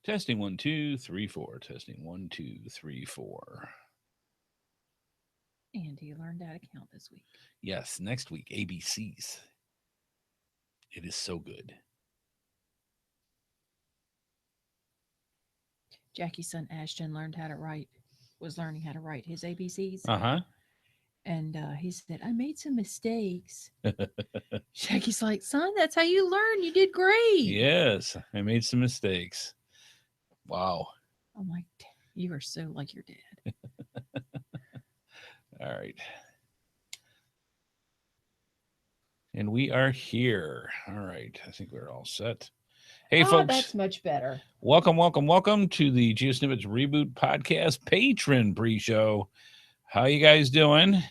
Testing 1 2 3 4. Testing 1 2 3 4. Andy learned how to count this week. Yes, next week ABCs. It is so good. Jackie's son Ashton was learning how to write his ABCs. Uh-huh. And he said, I made some mistakes. Jackie's like, son, that's how you learn. You did great. Yes, I made some mistakes. Wow. I'm like, you are so like your dad. All right. And we are here. All right. I think we're all set. Hey, folks. That's much better. Welcome to the GeoSnippits Reboot Podcast patron pre-show. How you guys doing?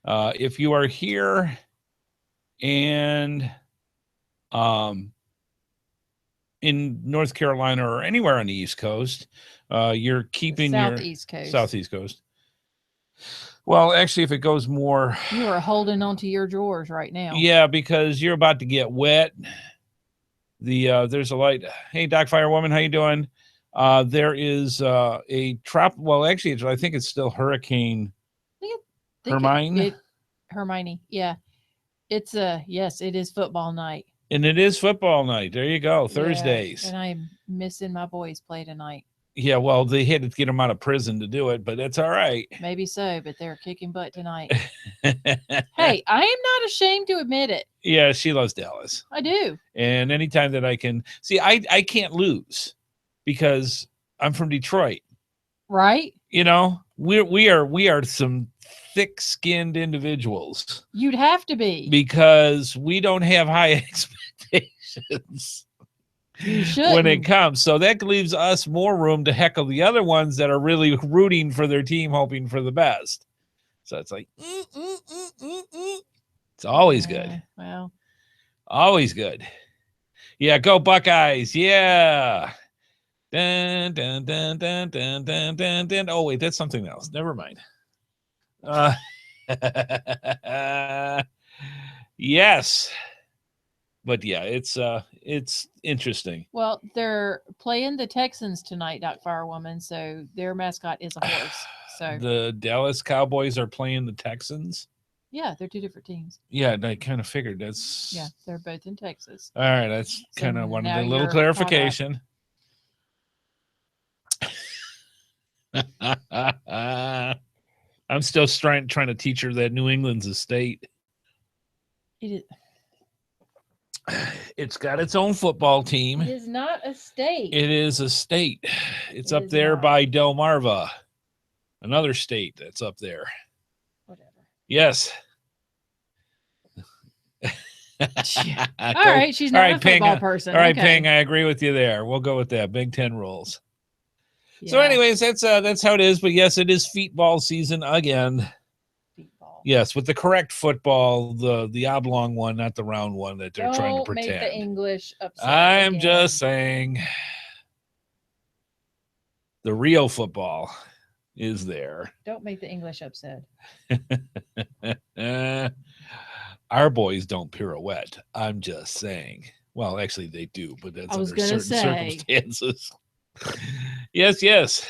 If you are here and in North Carolina or anywhere on the East Coast, you're keeping Southeast Coast. Well, actually, if it goes more... You are holding on to your drawers right now. Yeah, because you're about to get wet. There's a light. Hey, Doc Firewoman, how you doing? There is a well, actually, I think it's still Hurricane Hermione. Hermione, yeah. It's yes, it is football night. And it is football night. There you go. Thursdays. And I'm missing my boys play tonight. Yeah, well, they had to get them out of prison to do it, but that's all right. Maybe so, but they're kicking butt tonight. Hey, I am not ashamed to admit it. Yeah, she loves Dallas. I do. And anytime that I can see, I can't lose because I'm from Detroit. Right? You know, we are some thick-skinned individuals. You'd have to be. Because we don't have high expectations. When it comes. So that leaves us more room to heckle the other ones that are really rooting for their team, hoping for the best. So it's like, It's always good. Well, always good. Yeah, go Buckeyes. Yeah. Dun, dun, dun, dun, dun, dun, dun, dun. Oh, wait, that's something else. Never mind. Yes. But yeah, it's interesting. Well, they're playing the Texans tonight, Doc Firewoman, so their mascot is a horse. So the Dallas Cowboys are playing the Texans. Yeah, they're two different teams. Yeah, I kind of figured that's. Yeah, they're both in Texas. All right, that's kind of one of the little clarification. I'm still trying to teach her that New England's a state. It is. It's got its own football team. It is not a state. It is a state. It's up there by Delmarva, another state that's up there. Whatever. Yes. All right, she's not a football person. All right, Ping, I agree with you there. We'll go with that. Big Ten rules. Yeah. So, anyways, that's how it is. But yes, it is feetball season again. Yes, with the correct football, the oblong one, not the round one that they're trying to pretend. Don't make the English upset. I'm just saying the real football is there. Don't make the English upset. Our boys don't pirouette. I'm just saying. Well, actually, they do, but that's under certain circumstances. Yes.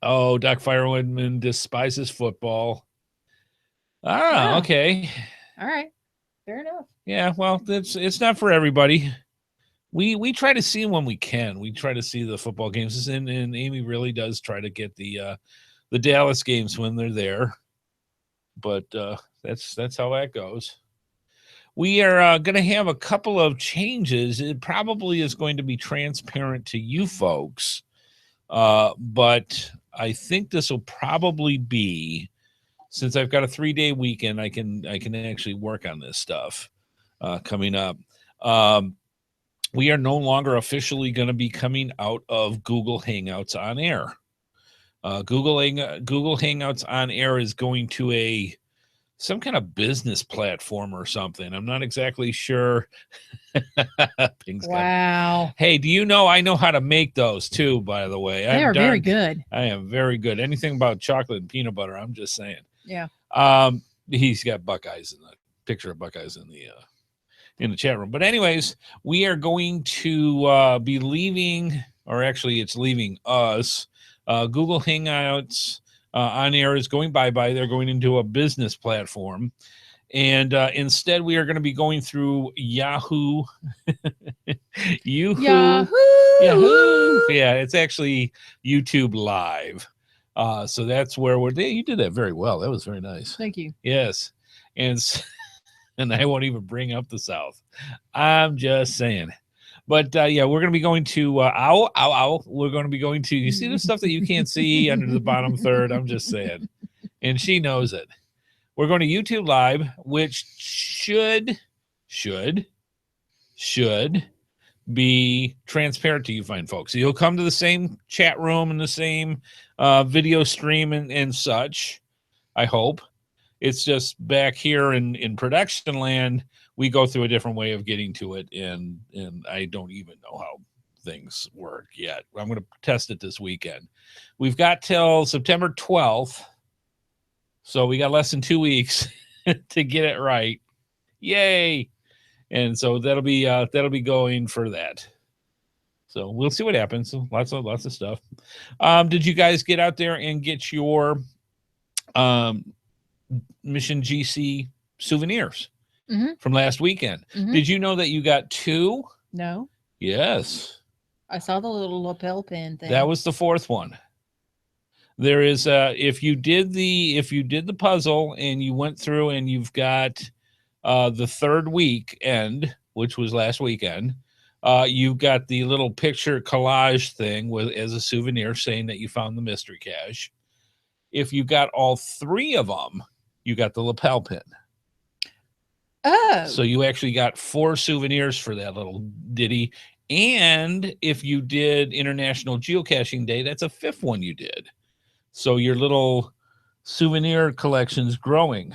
Oh, Doc Firewoodman despises football. Yeah. Okay. All right. Fair enough. Yeah, well, it's not for everybody. We try to see them when we can. We try to see the football games, and Amy really does try to get the Dallas games when they're there. But that's how that goes. We are going to have a couple of changes. It probably is going to be transparent to you folks, but I think this will probably be, since I've got a 3-day weekend, I can actually work on this stuff coming up. We are no longer officially going to be coming out of Google Hangouts on air. Google Hangouts on air is going to some kind of business platform or something. I'm not exactly sure. Wow. Hey, do you know I know how to make those too, by the way? They are very good. I am very good. Anything about chocolate and peanut butter, I'm just saying. Yeah. He's got Buckeyes in the picture of Buckeyes in the in the chat room. But anyways, we are going to be leaving, or actually it's leaving us. Google Hangouts on air is going bye-bye. They're going into a business platform. And instead, we are going to be going through Yahoo. Yahoo! Yeah, it's actually YouTube Live. So that's where you did that very well. That was very nice. Thank you. Yes. And I won't even bring up the South. I'm just saying. But yeah, we're going to be going to We're going to be going to, you see the stuff that you can't see under the bottom third. I'm just saying. And she knows it. We're going to YouTube Live, which should be transparent to you fine folks. You'll come to the same chat room and the same video stream and such, I hope. It's just back here in production land, we go through a different way of getting to it, and I don't even know how things work yet. I'm going to test it this weekend. We've got till September 12th, so we got less than 2 weeks to get it right. Yay! And so that'll be going for that. So we'll see what happens. So lots of stuff. Did you guys get out there and get your Mission GC souvenirs from last weekend? Did you know that you got 2? No. Yes. I saw the little lapel pin thing. That was the 4th one. There is if you did the puzzle and you went through and you've got the 3rd weekend, which was last weekend, you've got the little picture collage thing as a souvenir saying that you found the mystery cache. If you got all 3 of them, you got the lapel pin. Oh. So you actually got 4 souvenirs for that little ditty. And if you did International Geocaching Day, that's a 5th one you did. So your little souvenir collection's growing.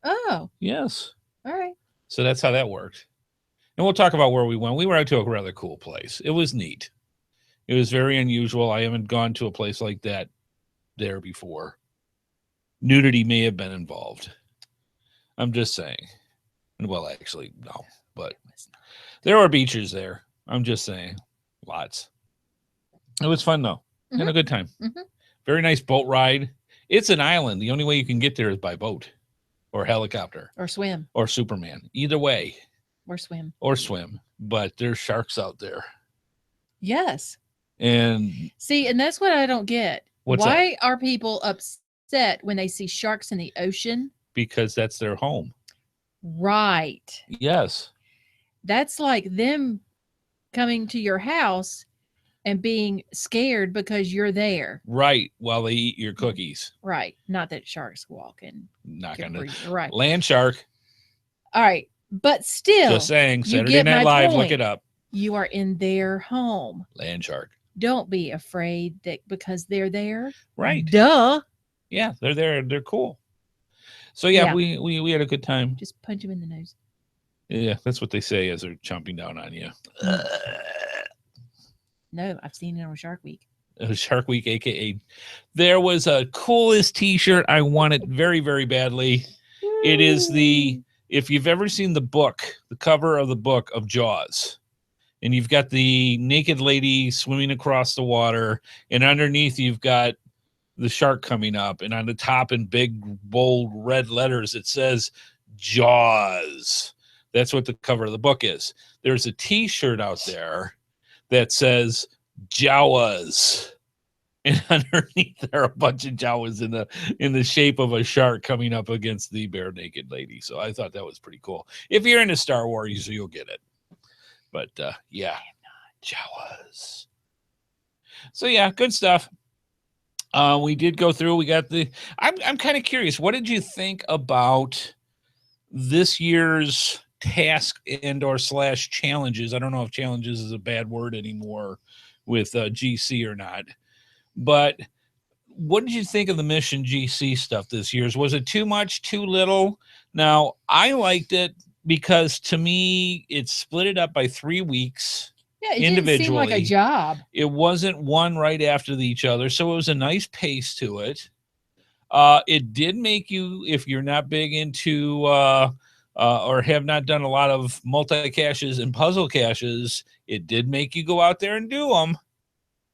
Oh. Yes. All right. So that's how that worked. And we'll talk about where we went. We were out to a rather cool place. It was neat. It was very unusual. I haven't gone to a place like that there before. Nudity may have been involved. I'm just saying. Well, actually, no. But there are beaches there. I'm just saying. Lots. It was fun, though. Had a good time. Very nice boat ride. It's an island. The only way you can get there is by boat or helicopter. Or swim. Or Superman. Either way. Or swim. Or swim. But there's sharks out there. Yes. And see, and that's what I don't get. Why are people upset when they see sharks in the ocean? Because that's their home. Right. Yes. That's like them coming to your house and being scared because you're there. Right. While they eat your cookies. Right. Not that sharks walk and not gonna. Right. Land shark. All right. But still. Just saying. Saturday Night Live. Point. Look it up. You are in their home. Land shark. Don't be afraid that because they're there. Right. Duh. Yeah. They're there. They're cool. So yeah. we had a good time. Just punch them in the nose. Yeah. That's what they say as they're chomping down on you. No, I've seen it on Shark Week. Shark Week, aka there was a coolest t-shirt. I want it very, very badly. It is if you've ever seen the cover of the book of Jaws, and you've got the naked lady swimming across the water, and underneath you've got the shark coming up, and on the top in big, bold red letters, it says Jaws. That's what the cover of the book is. There's a t-shirt out there that says Jawas, and underneath there are a bunch of Jawas in the shape of a shark coming up against the bare naked lady. So I thought that was pretty cool. If you're into Star Wars, you'll get it. But yeah, Jawas. So yeah, good stuff. We did go through. We got I'm kind of curious. What did you think about this year's task and/or / challenges? I don't know if challenges is a bad word anymore with GC or not, but what did you think of the Mission GC stuff this year? Was it too much, too little? Now, I liked it because to me, it split it up by 3 weeks. Yeah, it didn't seem like a job. It wasn't one right after each other, so it was a nice pace to it. It did make you, if you're not big into or have not done a lot of multi-caches and puzzle caches, it did make you go out there and do them,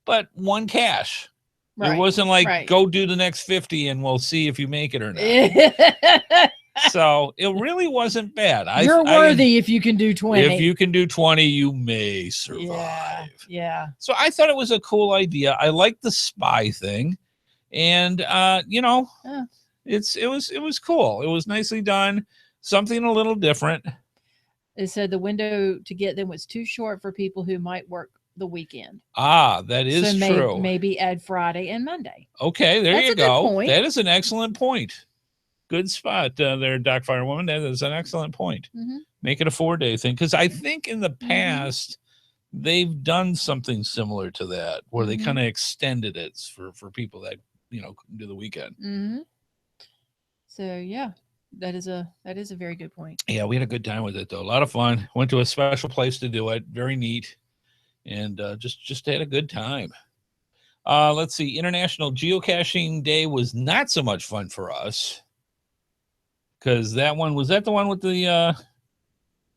but one cache. Right, it wasn't like, go do the next 50 and we'll see if you make it or not. So it really wasn't bad. You're worthy if you can do 20. If you can do 20, you may survive. Yeah. So I thought it was a cool idea. I liked the spy thing. And, it was cool. It was nicely done. Something a little different. It said the window to get them was too short for people who might work the weekend. That is true. Maybe add Friday and Monday. Okay, there you go. That is an excellent point. Good spot there, Doc Firewoman. That is an excellent point. Mm-hmm. Make it a 4-day thing, because I think in the past they've done something similar to that, where they kind of extended it for people that couldn't do the weekend. Mm-hmm. So yeah. That is a very good point. Yeah, we had a good time with it though. A lot of fun. Went to a special place to do it. Very neat. And just had a good time. Let's see. International Geocaching Day was not so much fun for us, because that the one with the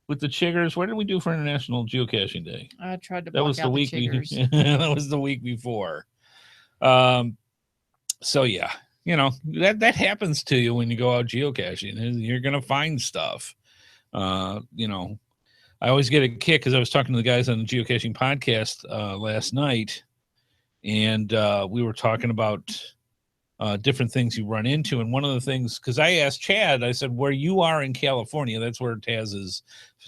chiggers? What did we do for International Geocaching Day? I tried to block out the chiggers. That was the week before. So yeah, that happens to you when you go out geocaching. You're gonna find stuff. I always get a kick, because I was talking to the guys on the Geocaching podcast last night, and we were talking about different things you run into. And one of the things, because I asked Chad, I said, where you are in California, that's where Taz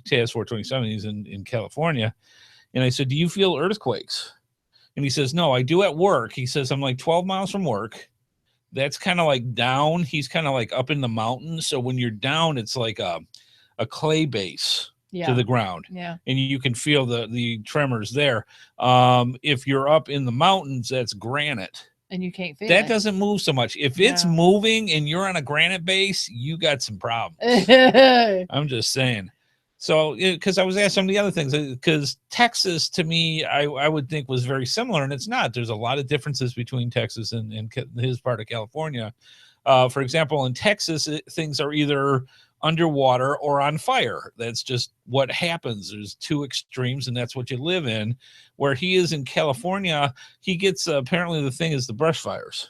427 is in California. And I said, do you feel earthquakes? And he says, no, I do at work. He says, I'm like 12 miles from work. That's kind of like down. He's kind of like up in the mountains. So when you're down, it's like a clay base. To the ground. Yeah. And you can feel the tremors there. If you're up in the mountains, that's granite. And you can't feel that. Doesn't move so much. If it's moving and you're on a granite base, you got some problems. I'm just saying. So, because I was asked some of the other things, because Texas, to me, I would think was very similar, and it's not. There's a lot of differences between Texas and his part of California. For example, in Texas, things are either underwater or on fire. That's just what happens. There's two extremes, and that's what you live in. Where he is in California, he gets apparently the thing is the brush fires.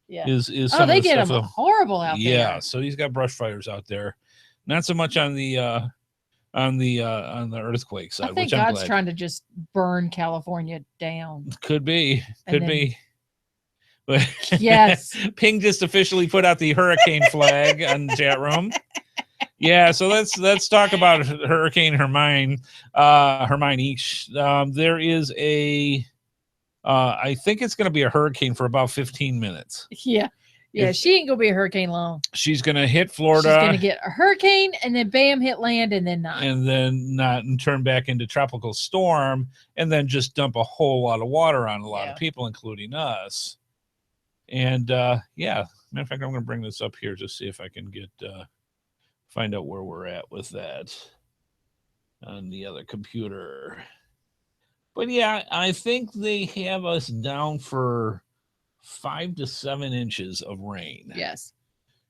Yeah. They get them horrible out there. Yeah, so he's got brush fires out there. Not so much on the earthquake side. I think God's trying to just burn California down. Could be. Yes. Ping just officially put out the hurricane flag on the chat room. Yeah, so let's talk about Hurricane Hermione. There is I think it's going to be a hurricane for about 15 minutes. Yeah. Yeah, she ain't going to be a hurricane long. She's going to hit Florida. She's going to get a hurricane and then bam, hit land and then not. And turn back into tropical storm and then just dump a whole lot of water on a lot of people, including us. And matter of fact, I'm going to bring this up here just see if I can get find out where we're at with that on the other computer. But yeah, I think they have us down for 5 to 7 inches of rain. Yes,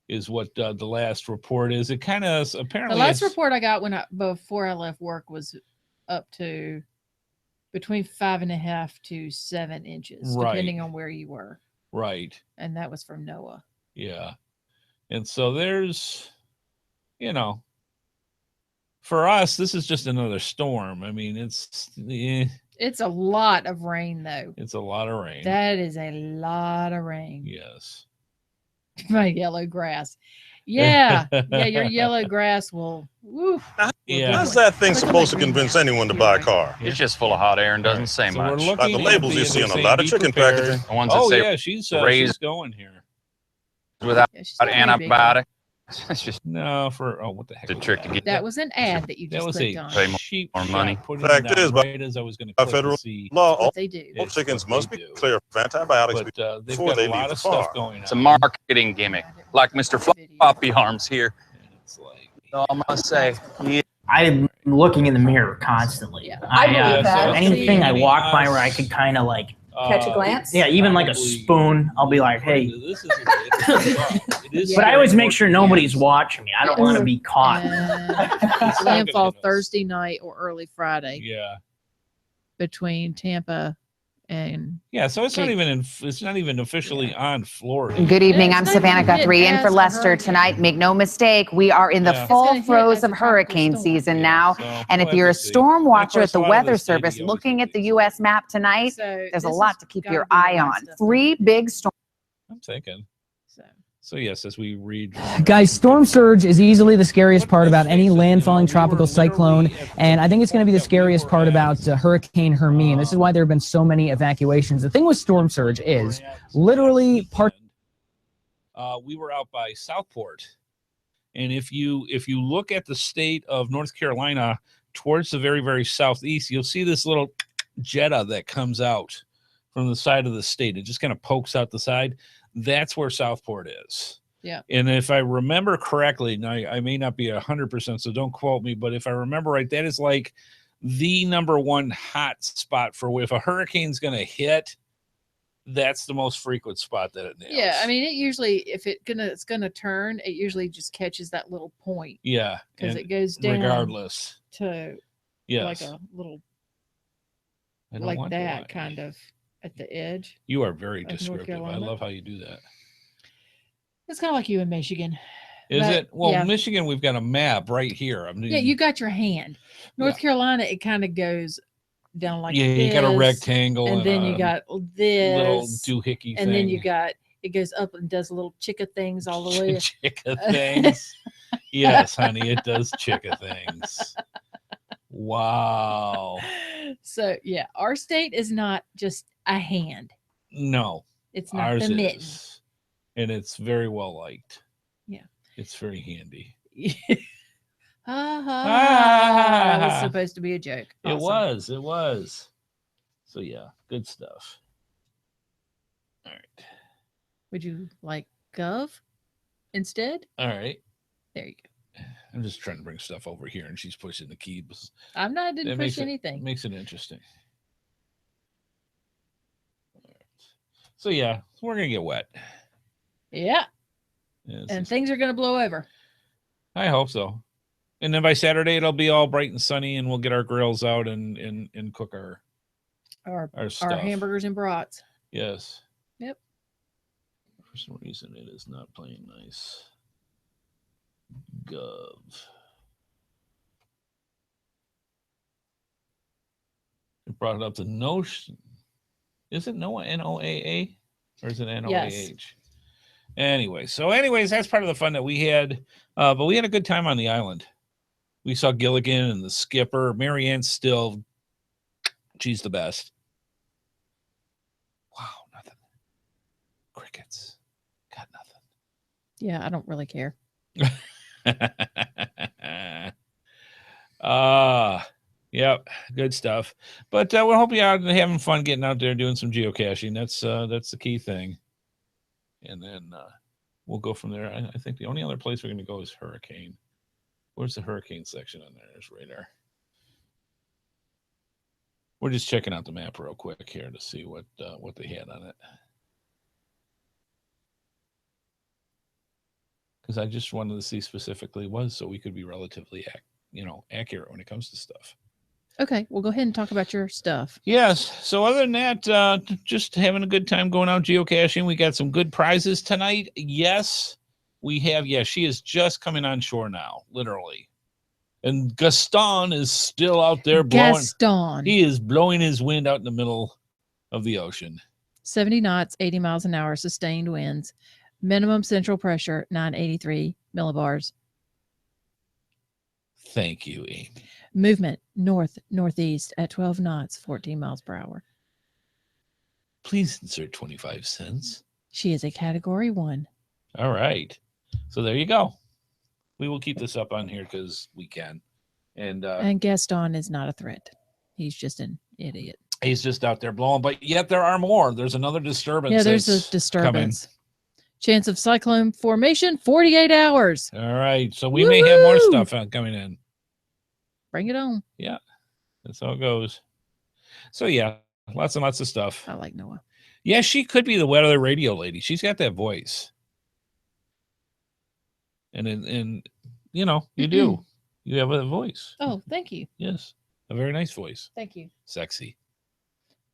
is what the last report is. It kind of apparently the last report I got before I left work was up to between 5.5 to 7 inches, depending on where you were. Right. And that was from NOAA. Yeah. And so there's, for us, this is just another storm. I mean, it's a lot of rain, though. It's a lot of rain. That is a lot of rain. Yes. My yellow grass. Yeah. Yeah, your yellow grass will. Woo. How's that thing supposed to convince anyone to buy a car? It's just full of hot air and doesn't say much. Like the labels you see on a lot of chicken packaging. The ones that say she's going here. Without antibiotic. It's just what the heck? The trick to get that was an ad that you just clicked on. Pay more money. Fact is, by federal law, all they do. chickens must be clear of antibiotics before they leave the farm. It's a marketing gimmick, like Mr. Floppy Arms here. So I must say, I'm looking in the mirror constantly. Yeah. Anything I walk by where I could kind of like catch a glance? Yeah, even like a spoon. I'll be like, hey. This is But I always make sure nobody's watching me. I don't want to be caught. Landfall Thursday night or early Friday. Yeah. Between Tampa and so it's not even officially on Florida. Good evening. I'm Savannah Guthrie in for Lester tonight. Make no mistake, we are in the full throes of hurricane season now. And if you're a storm watcher at the Weather Service looking at the U.S. map tonight, there's a lot to keep your eye on. 3 big storms. I'm thinking. So yes, as we read, guys, storm surge is easily the scariest part about any landfalling tropical cyclone, and I think it's going to be the scariest part about Hurricane Hermine. This is why there have been so many evacuations. The thing with storm surge is literally we were out by Southport, and if you look at the state of North Carolina towards the very, very southeast, you'll see this little jetta that comes out from the side of the state. It just kind of pokes out the side. That's where Southport is. Yeah. And if I remember correctly, now I may not be 100%, so don't quote me, but if I remember right, that is like the #1 hot spot for if a hurricane's going to hit, that's the most frequent spot that it nails. Yeah, I mean, it usually, if it's gonna turn, it usually just catches that little point. Yeah. Because it goes down regardless to like a little like that kind of at the edge. You are very descriptive. I love how you do that. It's kind of like you in Michigan. Is it? Well, Michigan, we've got a map right here. Yeah, you got your hand. North Carolina, it kind of goes down like this. You got a rectangle. And then you got this. Little doohickey and thing. then you got, it goes up and does little chicka things all the way. Chicka things. Yes, honey, it does chicka things. Wow. So, yeah, our state is not just a hand. No. It's not the mitten. And it's very well liked. Yeah. It's very handy. That was supposed to be a joke. Awesome. It was. So, yeah, good stuff. All right. Would you like Gov instead? All right. There you go. I'm just trying to bring stuff over here, and she's pushing the keys. Didn't push anything. It makes it interesting. Right. So, yeah, we're going to get wet. Yeah. And things are going to blow over. I hope so. And then by Saturday, it'll be all bright and sunny, and we'll get our grills out and cook our stuff. Our hamburgers and brats. Yes. Yep. For some reason, it is not playing nice. Gov. It brought it up to Notion. Is it Noah, N-O-A-A? Or is it N-O-A-H? Yes. Anyways, that's part of the fun that we had. But we had a good time on the island. We saw Gilligan and the skipper. Marianne's still, she's the best. Wow, nothing. Crickets. Got nothing. Yeah, I don't really care. Yep, good stuff. But we're hoping you're out and having fun getting out there doing some geocaching. That's the key thing. And then we'll go from there. I think the only other place we're going to go is Hurricane. Where's the Hurricane section on there? There's radar. We're just checking out the map real quick here to see what they had on it. Because I just wanted to see specifically so we could be relatively accurate when it comes to stuff. Okay, we'll go ahead and talk about your stuff. Yes. So other than that, just having a good time going out geocaching. We got some good prizes tonight. Yes, we have. Yeah, she is just coming on shore now, literally. And Gaston is still out there blowing. Gaston. He is blowing his wind out in the middle of the ocean. 70 knots, 80 miles an hour, sustained winds. Minimum central pressure, 983 millibars. Thank you, Amy. Movement north-northeast at 12 knots, 14 miles per hour. Please insert 25 cents. She is a category 1. All right. So there you go. We will keep this up on here because we can. And Gaston is not a threat. He's just an idiot. He's just out there blowing. But yet there are more. There's another disturbance. Yeah, there's a disturbance. Coming. Chance of cyclone formation, 48 hours. All right. So we may have more stuff coming in. Bring it on. Yeah. That's how it goes. So, yeah. Lots and lots of stuff. I like Noah. Yeah, she could be the weather radio lady. She's got that voice. And you know, you do. You have a voice. Oh, thank you. Yes. A very nice voice. Thank you. Sexy.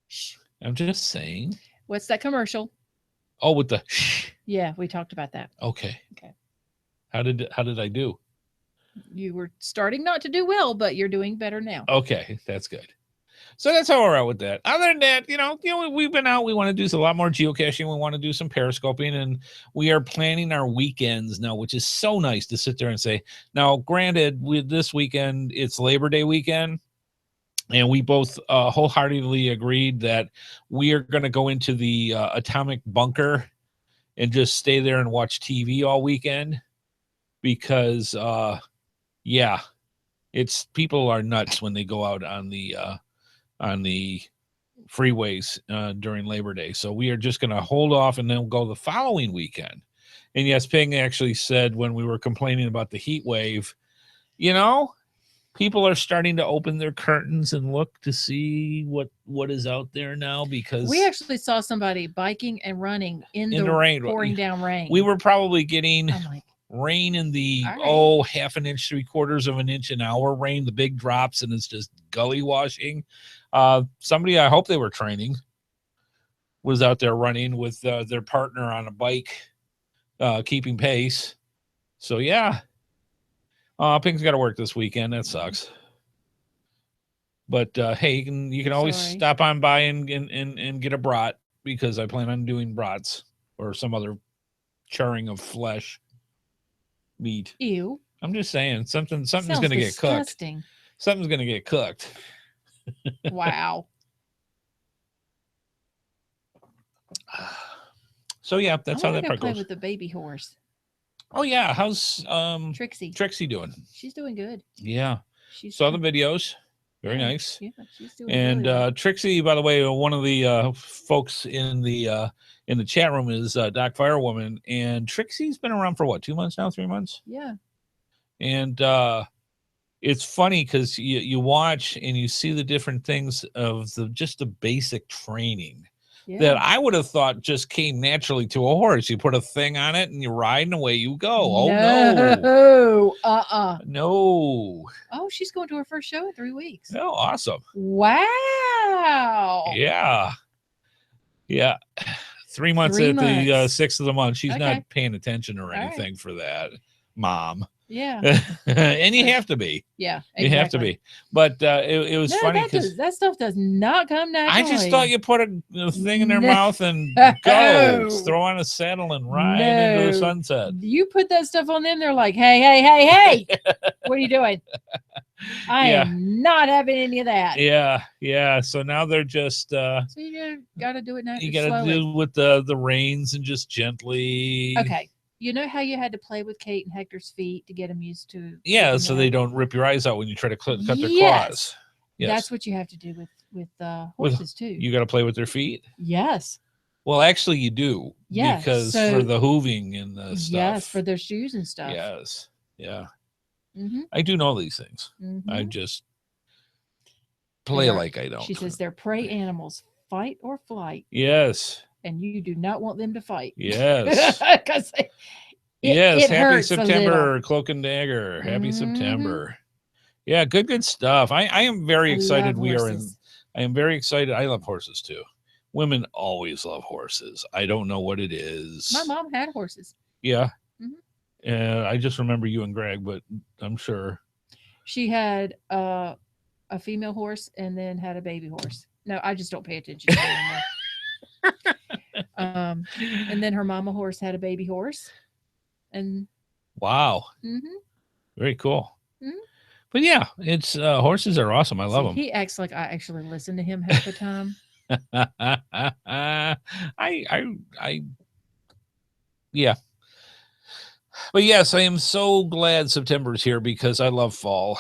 Shh. I'm just saying. What's that commercial? Oh, with the shh. Yeah, we talked about that. Okay. Okay. How did I do? You were starting not to do well, but you're doing better now. Okay, that's good. So that's how we're out with that. Other than that, you know, we've been out. We want to do a lot more geocaching. We want to do some periscoping, and we are planning our weekends now, which is so nice to sit there and say. Now, granted, with this weekend, it's Labor Day weekend, and we both wholeheartedly agreed that we are going to go into the atomic bunker and just stay there and watch TV all weekend because, yeah, it's people are nuts when they go out on the freeways during Labor Day. So we are just going to hold off and then go the following weekend. And yes, Ping actually said when we were complaining about the heat wave, you know, people are starting to open their curtains and look to see what is out there now, because we actually saw somebody biking and running in the rain, pouring down rain. We were probably getting like, rain in the right. Half an inch, 3/4 of an inch an hour rain, the big drops, and it's just gully washing. Somebody, I hope they were training, was out there running with their partner on a bike, keeping pace. So yeah, Pink's got to work this weekend. That sucks. But hey, you can always stop on by and get a brat, because I plan on doing brats or some other charring of flesh. Meat. Ew. I'm just saying something's going to get cooked. Something's going to get cooked. Wow. So yeah, that's how that part play goes. With the baby horse. Oh yeah, how's Trixie doing? She's doing good. Yeah. Saw the videos. Very nice. Yeah, she's doing and really well. Trixie, by the way, one of the folks in the chat room is Doc Firewoman, and Trixie's been around for what, 2 months now, 3 months? Yeah. And it's funny because you watch and you see the different things of just the basic training that I would have thought just came naturally to a horse. You put a thing on it and you ride and away you go. Oh no. No. Oh, she's going to her first show in 3 weeks. Oh, awesome. Wow. Yeah. 3 months at the 6th of the month. She's not paying attention or anything for that, Mom. Yeah. And you have to be. Yeah. Exactly. You have to be. But it was funny because that stuff does not come naturally. I just thought you put a thing in their mouth and go. Throw on a saddle and ride into the sunset. You put that stuff on them, they're like, hey. What are you doing? I am not having any of that. Yeah. So now they're just so you gotta do it now. You gotta do with the reins and just gently. Okay. You know how you had to play with Kate and Hector's feet to get them used to? Yeah, so they don't rip your eyes out when you try to cut their claws. Yes. That's what you have to do with horses too. You got to play with their feet? Yes. Well, actually you do. Yeah. Because for the hooving and the stuff. Yes, for their shoes and stuff. Yes. Yeah. Mm-hmm. I do know these things. Mm-hmm. I just play like I don't. She says they're prey animals, fight or flight. Yes. And you do not want them to fight. Yes. Because it happy September, Cloak and Dagger. Happy September. Yeah, good stuff. I am very excited. I am very excited. I love horses too. Women always love horses. I don't know what it is. My mom had horses. Yeah. I just remember you and Greg, but I'm sure. She had a female horse and then had a baby horse. No, I just don't pay attention to it anymore. And then her mama horse had a baby horse, and wow, very cool. But yeah, it's horses are awesome. I love them. He acts like I actually listen to him half the time. Yeah. But yes, I am so glad September's here because I love fall.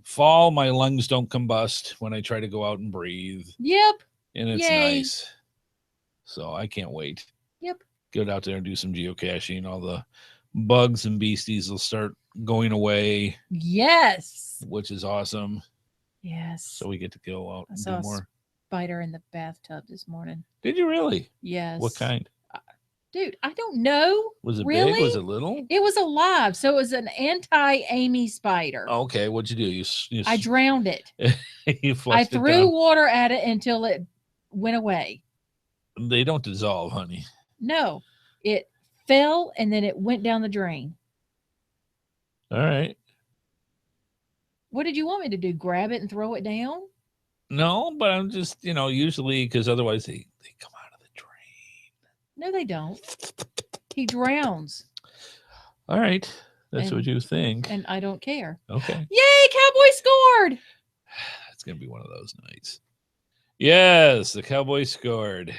Fall, my lungs don't combust when I try to go out and breathe. Yep. And it's nice. So I can't wait. Yep. Get out there and do some geocaching. All the bugs and beasties will start going away. Yes. Which is awesome. Yes. So we get to go out and do more. spider in the bathtub this morning. Did you really? Yes. What kind? Dude, I don't know. Was it really? big? Was it little? It was alive. So it was an anti-Amy spider. Okay, what'd you do? I drowned it. You I flushed it threw down. water at it until it went away. They don't dissolve, honey. No, it fell and then it went down the drain. All right. What did you want me to do? Grab it and throw it down? No, but I'm just, usually because otherwise they come out of the drain. No, they don't. He drowns. All right. That's what you think. And I don't care. Okay. Yay, Cowboys scored. It's going to be one of those nights. Yes, the Cowboys scored.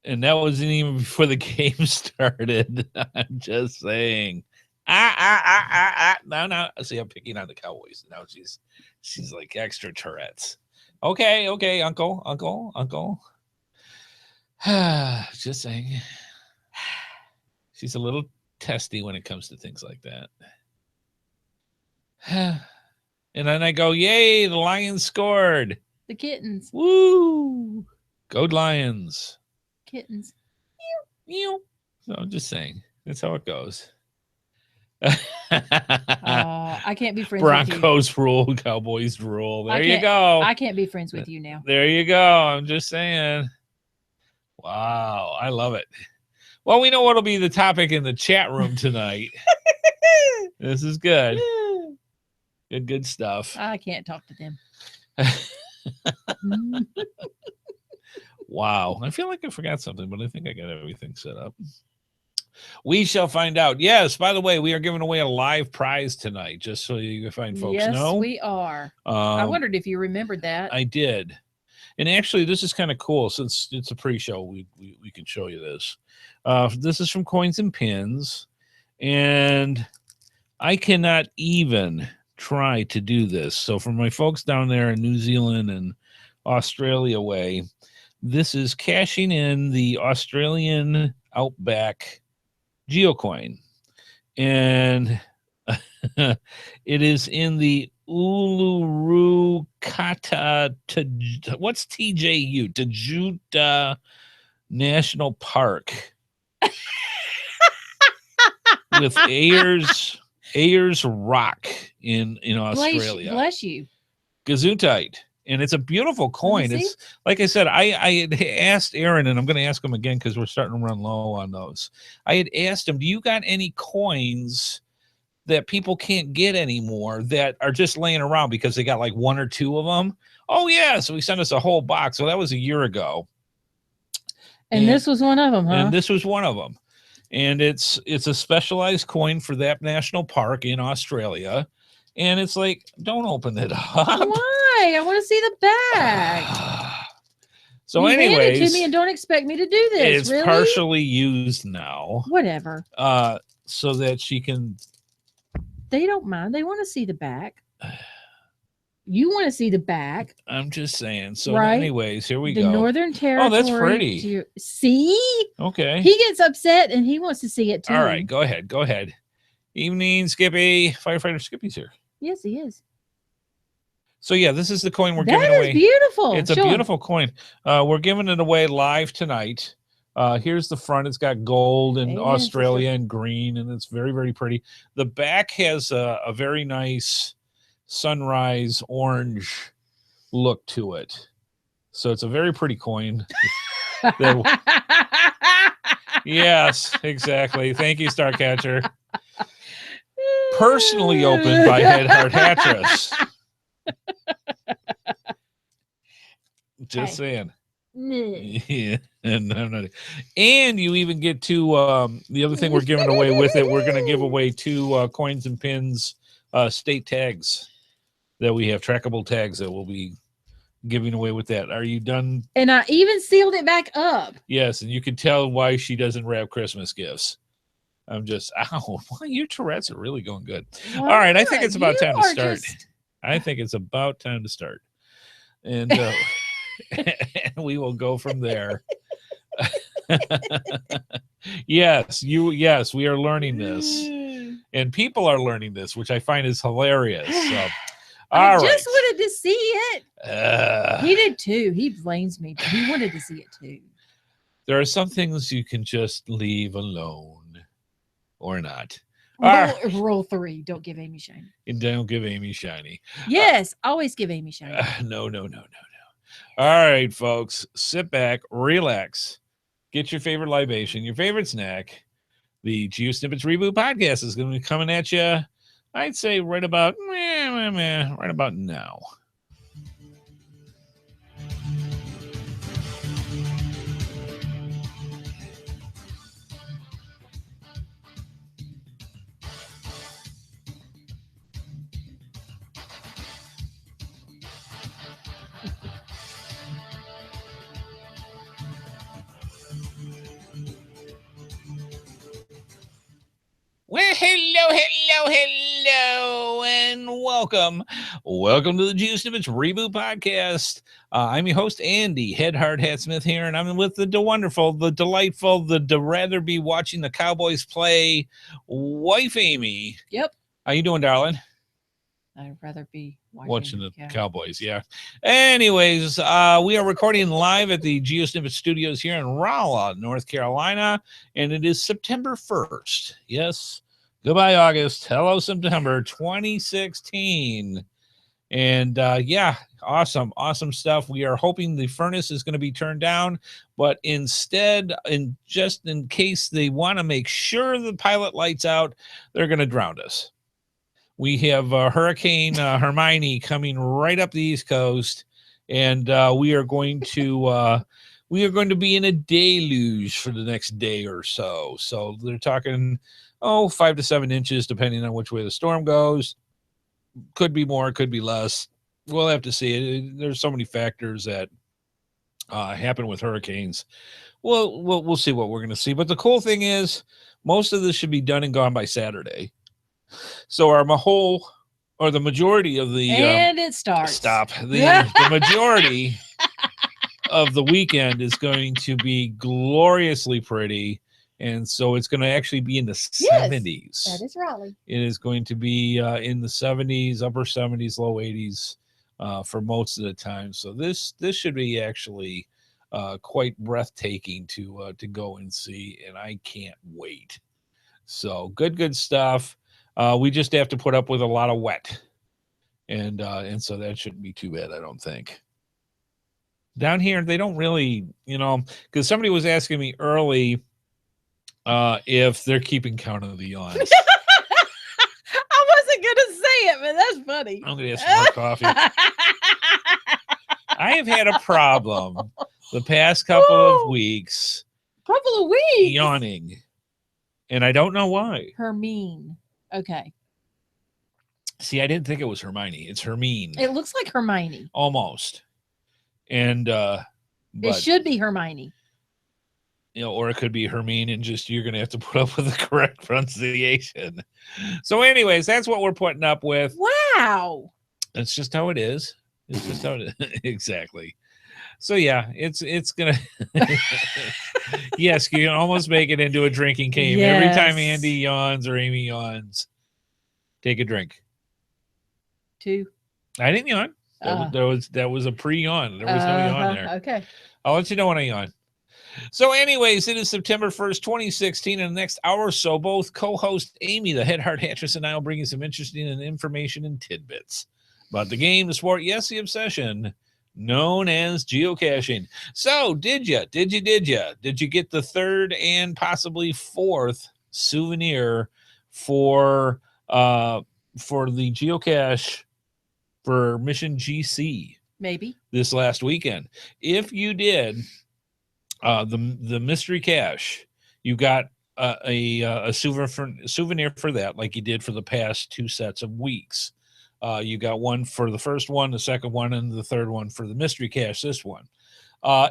And that wasn't even before the game started. I'm just saying. No. See, I'm picking on the Cowboys. Now she's like extra Tourette's. Okay, uncle. Just saying. She's a little testy when it comes to things like that. And then I go, yay, the Lions scored. The kittens. Woo! Go Lions. Kittens. Meow. So I'm just saying. That's how it goes. I can't be friends with you. Broncos rule, Cowboys rule. There you go. I can't be friends with you now. There you go. I'm just saying. Wow, I love it. Well, we know what'll be the topic in the chat room tonight. This is good. Good stuff. I can't talk to them. Wow. I feel like I forgot something, but I think I got everything set up. We shall find out. Yes, by the way, we are giving away a live prize tonight, just so you find folks know. Yes, we are. I wondered if you remembered that. I did. And actually, this is kind of cool. Since it's a pre-show, we can show you this. This is from Coins and Pins. And I cannot even try to do this. So for my folks down there in New Zealand and Australia way, this is cashing in the Australian Outback Geocoin. And it is in the Uluru Kata, what's TJU? Tajuta National Park with Ayers Rock in Australia. Bless you. Gesundheit. And it's a beautiful coin. It's like I said, I had asked Aaron, and I'm going to ask him again because we're starting to run low on those. I had asked him, do you got any coins that people can't get anymore that are just laying around because they got like one or two of them? Oh, yeah. So he sent us a whole box. So that was a year ago. And this was one of them, huh? And this was one of them. And it's a specialized coin for that national park in Australia. And it's like, don't open it up. Why? I want to see the bag. So you anyways, hand it to me and don't expect me to do this. It's really? partially used now. Whatever. So that she can. They don't mind. They want to see the back. You want to see the back. I'm just saying. So right? anyways, here we go. The Northern Territory. Oh, that's pretty. See? Okay. He gets upset and he wants to see it too. All right, go ahead. Evening, Skippy. Firefighter Skippy's here. Yes, he is. So yeah, this is the coin we're giving away. That is beautiful. It's a beautiful coin. We're giving it away live tonight. Here's the front. It's got gold and Australia and green, and it's very, very pretty. The back has a very nice sunrise orange look to it. So it's a very pretty coin. Yes, exactly. Thank you, Starcatcher. Personally opened by HeadHardHatress. Just saying. Yeah, and I'm not. And you even get two. The other thing we're giving away with it, we're going to give away two Coins and Pins state tags that we have, trackable tags that we'll be giving away with that. Are you done? And I even sealed it back up. Yes, and you can tell why she doesn't wrap Christmas gifts. I'm just, well, your Tourette's are really going good. All right, I think it's about time to start. I think it's about time to start. And and we will go from there. Yes, we are learning this. And people are learning this, which I find is hilarious. So, I All just right. wanted to see it. He did too. He blames me, but he wanted to see it too. There are some things you can just leave alone or not. Rule 3, don't give Amy shiny. And don't give Amy shiny. Yes, always give Amy shiny. No. All right, folks, sit back, relax, get your favorite libation, your favorite snack. The GeoSnippits Reboot Podcast is going to be coming at you, I'd say, right about now. Well, hello, and welcome. Welcome to the GeoSnippits Reboot Podcast. I'm your host, Andy, HeadHardHat Smith here, and I'm with the wonderful, the delightful, the rather be watching the Cowboys play wife, Amy. Yep. How you doing, darling? I'd rather be watching the Cowboys, yeah. Anyways, we are recording live at the GeoSnippets Studios here in Raleigh, North Carolina, and it is September 1st. Yes. Goodbye, August. Hello, September 2016. And yeah, awesome stuff. We are hoping the furnace is going to be turned down, but instead, just in case they want to make sure the pilot light's out, they're going to drown us. We have Hurricane Hermione coming right up the East Coast, and we are going to be in a deluge for the next day or so. So they're talking 5 to 7 inches, depending on which way the storm goes. Could be more, could be less. We'll have to see. There's so many factors that happen with hurricanes. We'll see what we're going to see. But the cool thing is, most of this should be done and gone by Saturday. So the majority of the and it starts. The majority of the weekend is going to be gloriously pretty. And so it's going to actually be in the 70s. That is Raleigh. It is going to be in the 70s, upper 70s, low 80s for most of the time. So this should be actually quite breathtaking to go and see, and I can't wait. So good stuff. We just have to put up with a lot of wet, and so that shouldn't be too bad, I don't think. Down here, they don't really, because somebody was asking me early if they're keeping count of the yawns. I wasn't gonna say it, but that's funny. I'm gonna have some more coffee. I have had a problem the past couple of weeks. Yawning, and I don't know why. Hermine. Okay. See, I didn't think it was Hermione. It's Hermine. It looks like Hermione. Almost. And it should be Hermione. Or it could be Hermine, and just you're going to have to put up with the correct pronunciation. So anyways, that's what we're putting up with. Wow. That's just how it is. It's just how it is. Exactly. So yeah, it's going to, yes, you can almost make it into a drinking game. Yes. Every time Andy yawns or Amy yawns, take a drink. 2. I didn't yawn. That was a pre-yawn. There was no yawn there. Okay. I'll let you know when I yawn. So anyways, it is September 1st, 2016. In the next hour or so, both co-host Amy, the HeadHardHatress, and I will bring you some interesting information and tidbits about the game, the sport, yes, the obsession known as geocaching. So did you get the 3rd and possibly 4th souvenir for the geocache for Mission GC? Maybe. This last weekend. If you did, the mystery cache, you got a souvenir for that, like you did for the past 2 sets of weeks. You got one for the first one, the second one, and the third one for the mystery cache, this one.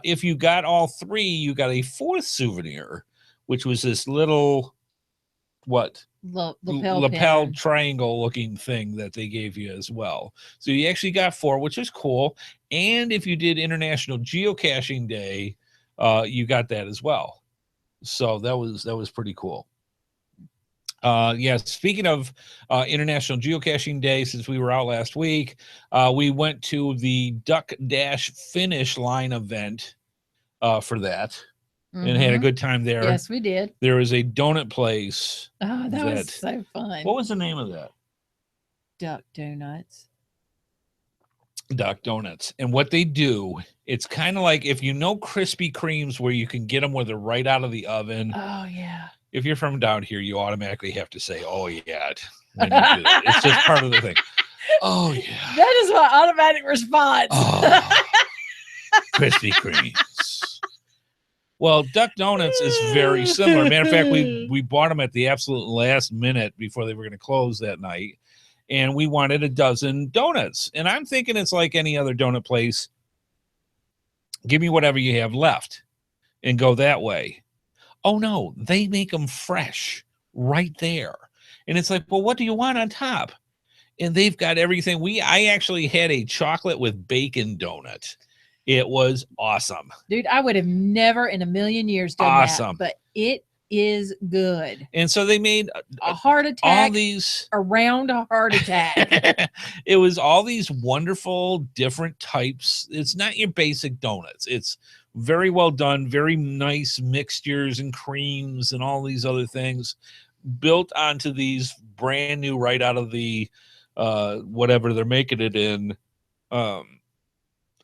If you got all 3, you got a 4th souvenir, which was this little, lapel triangle looking thing that they gave you as well. So you actually got 4, which is cool. And if you did International Geocaching Day, you got that as well. So that was pretty cool. Yes, speaking of International Geocaching Day, since we were out last week, we went to the Duck Dash Finish Line event for that and had a good time there. Yes, we did. There was a donut place. Oh, that was so fun. What was the name of that? Duck Donuts. Duck Donuts. And what they do, it's kind of like if you know Krispy Kremes where you can get them where they're right out of the oven. Oh, yeah. If you're from down here, you automatically have to say, oh, yeah. When you do that. It's just part of the thing. Oh, yeah. That is my automatic response. Oh, Krispy Kremes. Well, Duck Donuts is very similar. Matter of fact, we bought them at the absolute last minute before they were going to close that night. And we wanted a dozen donuts. And I'm thinking it's like any other donut place. Give me whatever you have left and go that way. Oh, no, they make them fresh right there. And it's like, well, what do you want on top? And they've got everything. I actually had a chocolate with bacon donut. It was awesome. Dude, I would have never in a million years done that. But it is good. And so they made a heart attack all these around a heart attack. It was all these wonderful different types. It's not your basic donuts. It's very well done, very nice mixtures and creams and all these other things built onto these brand new right out of the whatever they're making it in.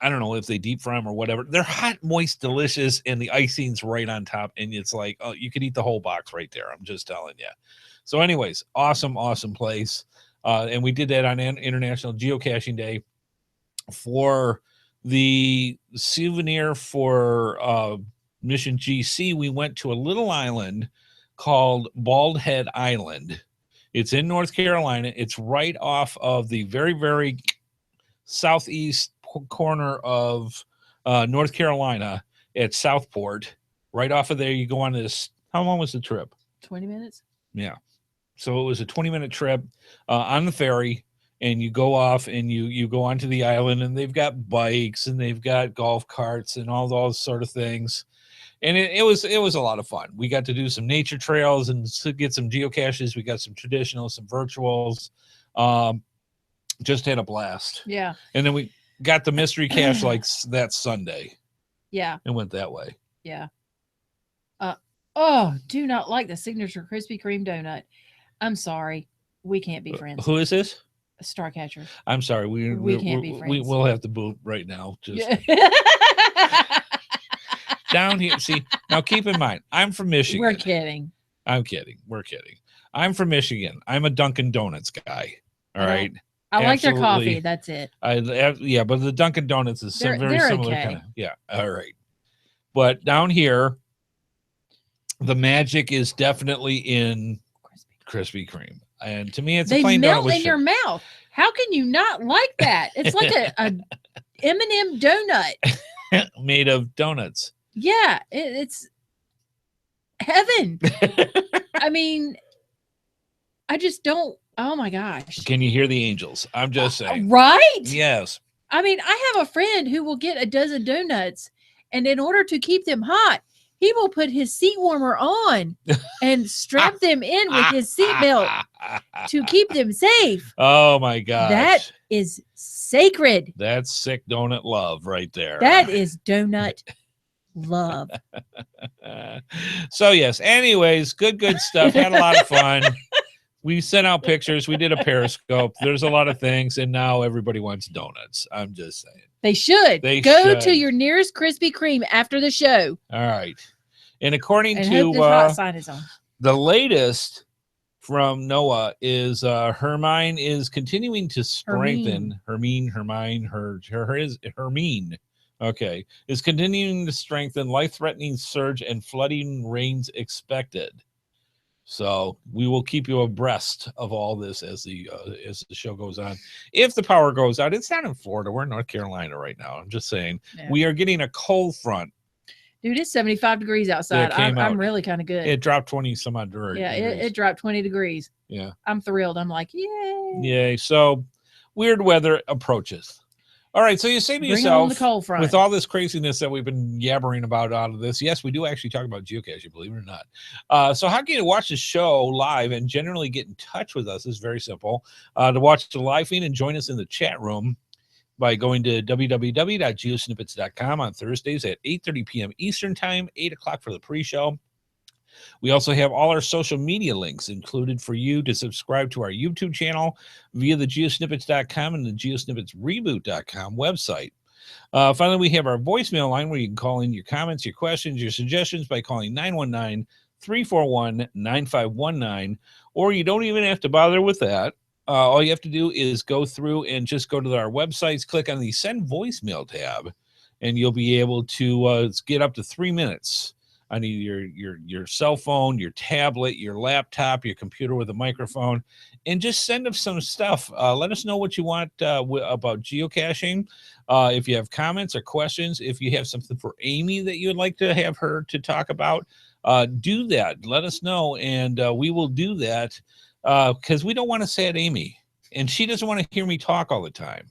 I don't know if they deep fry them or whatever. They're hot, moist, delicious, and the icing's right on top. And it's like, oh, you could eat the whole box right there. I'm just telling you. So anyways, awesome place. And we did that on International Geocaching Day. For the souvenir for Mission GC, we went to a little island called Bald Head Island. It's in North Carolina. It's right off of the very, very southeast corner of North Carolina at Southport. Right off of there, you go on this. How long was the trip? 20 minutes. Yeah. So it was a 20-minute trip on the ferry. And you go off and you go onto the island, and they've got bikes and they've got golf carts and all those sort of things. And it was a lot of fun. We got to do some nature trails and get some geocaches. We got some traditional, some virtuals. Just had a blast. Yeah. And then we got the mystery cache like that Sunday. Yeah. And went that way. Yeah. Oh, do not like the signature Krispy Kreme donut. I'm sorry. We can't be friends. Who is this? Starcatcher. I'm sorry. We can't be friends. We'll have to boot right now. Just down here. See, now keep in mind, I'm from Michigan. We're kidding. I'm kidding. We're kidding. I'm from Michigan. I'm a Dunkin' Donuts guy. All right. I like their coffee. That's it. Yeah, but the Dunkin' Donuts is very similar. Okay. Kind of, yeah. All right. But down here, the magic is definitely in Krispy Kreme. And to me, it's a plain donut. They melt in your mouth. How can you not like that? It's like a M&M donut. Made of donuts. Yeah, it's heaven. I mean, I just don't. Oh, my gosh. Can you hear the angels? I'm just saying. Right? Yes. I mean, I have a friend who will get a dozen donuts, and in order to keep them hot, he will put his seat warmer on and strap them in with his seatbelt to keep them safe. Oh, my God. That is sacred. That's sick donut love right there. That is donut love. So, yes. Anyways, good stuff. Had a lot of fun. We sent out pictures. We did a Periscope. There's a lot of things, and now everybody wants donuts. I'm just saying. They should. Go to your nearest Krispy Kreme after the show. All right. And according to hope this hot sign is on. The latest from NOAA is Hermine is continuing to strengthen. Hermine. Okay. Is continuing to strengthen, life-threatening surge and flooding rains expected. So we will keep you abreast of all this as the show goes on. If the power goes out, it's not in Florida. We're in North Carolina right now. I'm just saying. Yeah. We are getting a cold front. Dude, it's 75 degrees outside. I'm really kind of good. It dropped 20 some odd degrees. Yeah, it dropped 20 degrees. Yeah. I'm thrilled. I'm like, yay. Yay. So weird weather approaches. All right, so you say to Bring on the yourself, cold front. with all this craziness that we've been yabbering about out of this, yes, we do actually talk about geocaching, believe it or not. So how can you watch the show live and generally get in touch with us? Is very simple. To watch the live feed and join us in the chat room by going to www.geosnippits.com on Thursdays at 8:30 p.m. Eastern Time, 8 o'clock for the pre-show. We also have all our social media links included for you to subscribe to our YouTube channel via the geosnippets.com and the geosnippitsreboot.com website. Finally, we have our voicemail line where you can call in your comments, your questions, your suggestions by calling 919-341-9519, or you don't even have to bother with that. All you have to do is go through and just go to our websites, click on the Send Voicemail tab, and you'll be able to get up to 3 minutes on your cell phone, your tablet, your laptop, your computer with a microphone, and just send us some stuff. Let us know what you want about geocaching. If you have comments or questions, if you have something for Amy that you would like to have her to talk about, do that. Let us know, and we will do that because we don't want to sad Amy, and she doesn't want to hear me talk all the time.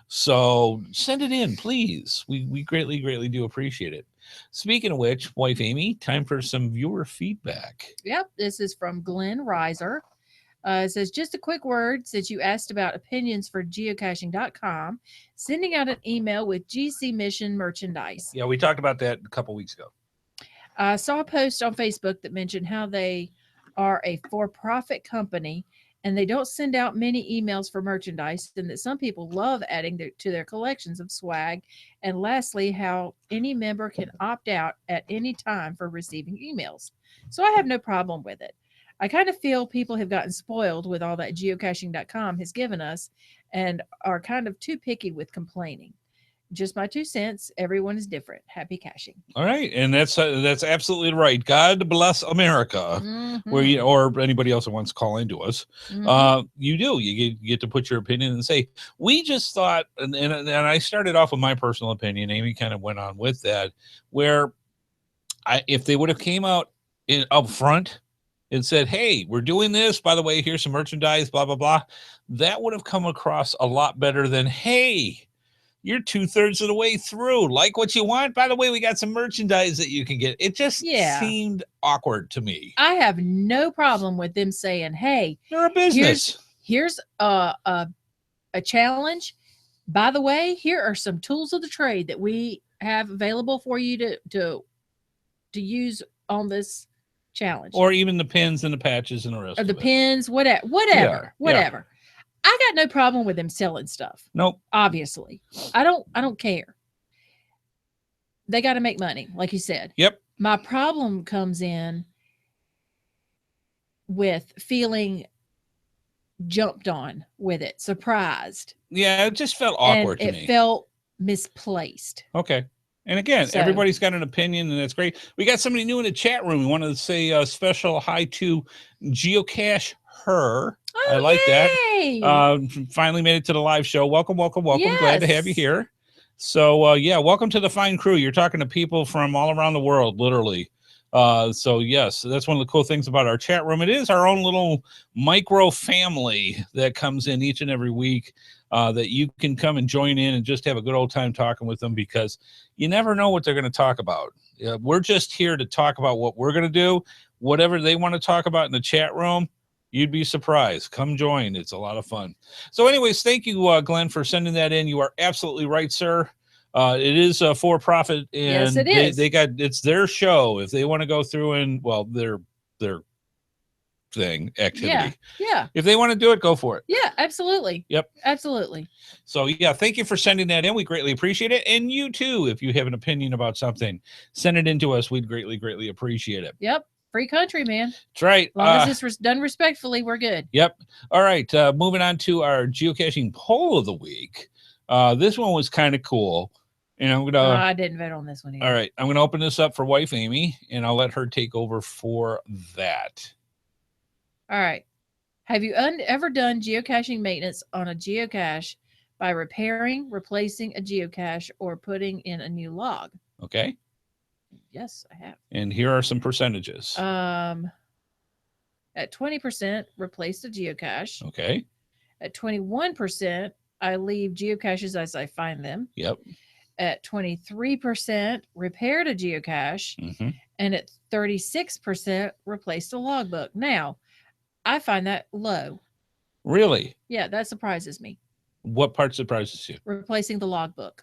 So send it in, please. We greatly, greatly do appreciate it. Speaking of which, wife Amy, time for some viewer feedback. Yep, this is from Glenn Reiser. It says, just a quick word, since you asked about opinions for geocaching.com, sending out an email with GC Mission merchandise. Yeah, we talked about that a couple weeks ago. I saw a post on Facebook that mentioned how they are a for-profit company and they don't send out many emails for merchandise, and that some people love adding to their collections of swag. And lastly, how any member can opt out at any time for receiving emails. So I have no problem with it. I kind of feel people have gotten spoiled with all that geocaching.com has given us and are kind of too picky with complaining. Just my 2 cents. Everyone is different. Happy caching. All right, and that's absolutely right. God bless America, where you or anybody else that wants to call into us. You get to put your opinion and say. We just thought, and I started off with my personal opinion. Amy kind of went on with that, where if they would have came out up front and said, "Hey, we're doing this. By the way, here's some merchandise." Blah blah blah. That would have come across a lot better than, "Hey, you're 2/3 of the way through. Like what you want? By the way, we got some merchandise that you can get." It just seemed awkward to me. I have no problem with them saying, "Hey, you're a business. Here's a challenge. By the way, here are some tools of the trade that we have available for you to use on this challenge." Or even the pins and the patches and the rest. Or the of it. pins, whatever. Yeah. I got no problem with them selling stuff. Nope. Obviously. I don't care. They got to make money, like you said. Yep. My problem comes in with feeling jumped on with it, surprised. Yeah, it just felt awkward to me. It felt misplaced. Okay. And again, everybody's got an opinion, and that's great. We got somebody new in the chat room. We wanted to say a special hi to Geocache Her. Oh, I like yay! that. Finally made it to the live show. Welcome. Yes. Glad to have you here. So, welcome to the fine crew. You're talking to people from all around the world, literally. So, yes, that's one of the cool things about our chat room. It is our own little micro family that comes in each and every week that you can come and join in and just have a good old time talking with them, because you never know what they're going to talk about. We're just here to talk about what we're going to do. Whatever they want to talk about in the chat room, you'd be surprised. Come join. It's a lot of fun. So anyways, thank you, Glenn, for sending that in. You are absolutely right, sir. It is a for-profit, and yes, it is. It's their show. If they want to go through and, their activity. Yeah. If they want to do it, go for it. Yeah, absolutely. Yep. Absolutely. So, thank you for sending that in. We greatly appreciate it. And you too, if you have an opinion about something, send it in to us. We'd greatly, greatly appreciate it. Yep. Free country, man. That's right. As long as it's done respectfully, we're good. Yep. All right. Moving on to our geocaching poll of the week. This one was kind of cool. And I'm gonna. I didn't vote on this one either. All right. I'm gonna open this up for wife Amy, and I'll let her take over for that. All right. Have you ever done geocaching maintenance on a geocache by repairing, replacing a geocache, or putting in a new log? Okay. Yes, I have. And here are some percentages. At 20%, replace the geocache. Okay. At 21%, I leave geocaches as I find them. Yep. At 23%, repaired a geocache. Mm-hmm. And at 36%, replaced a logbook. Now, I find that low. Really? Yeah, that surprises me. What part surprises you? Replacing the logbook.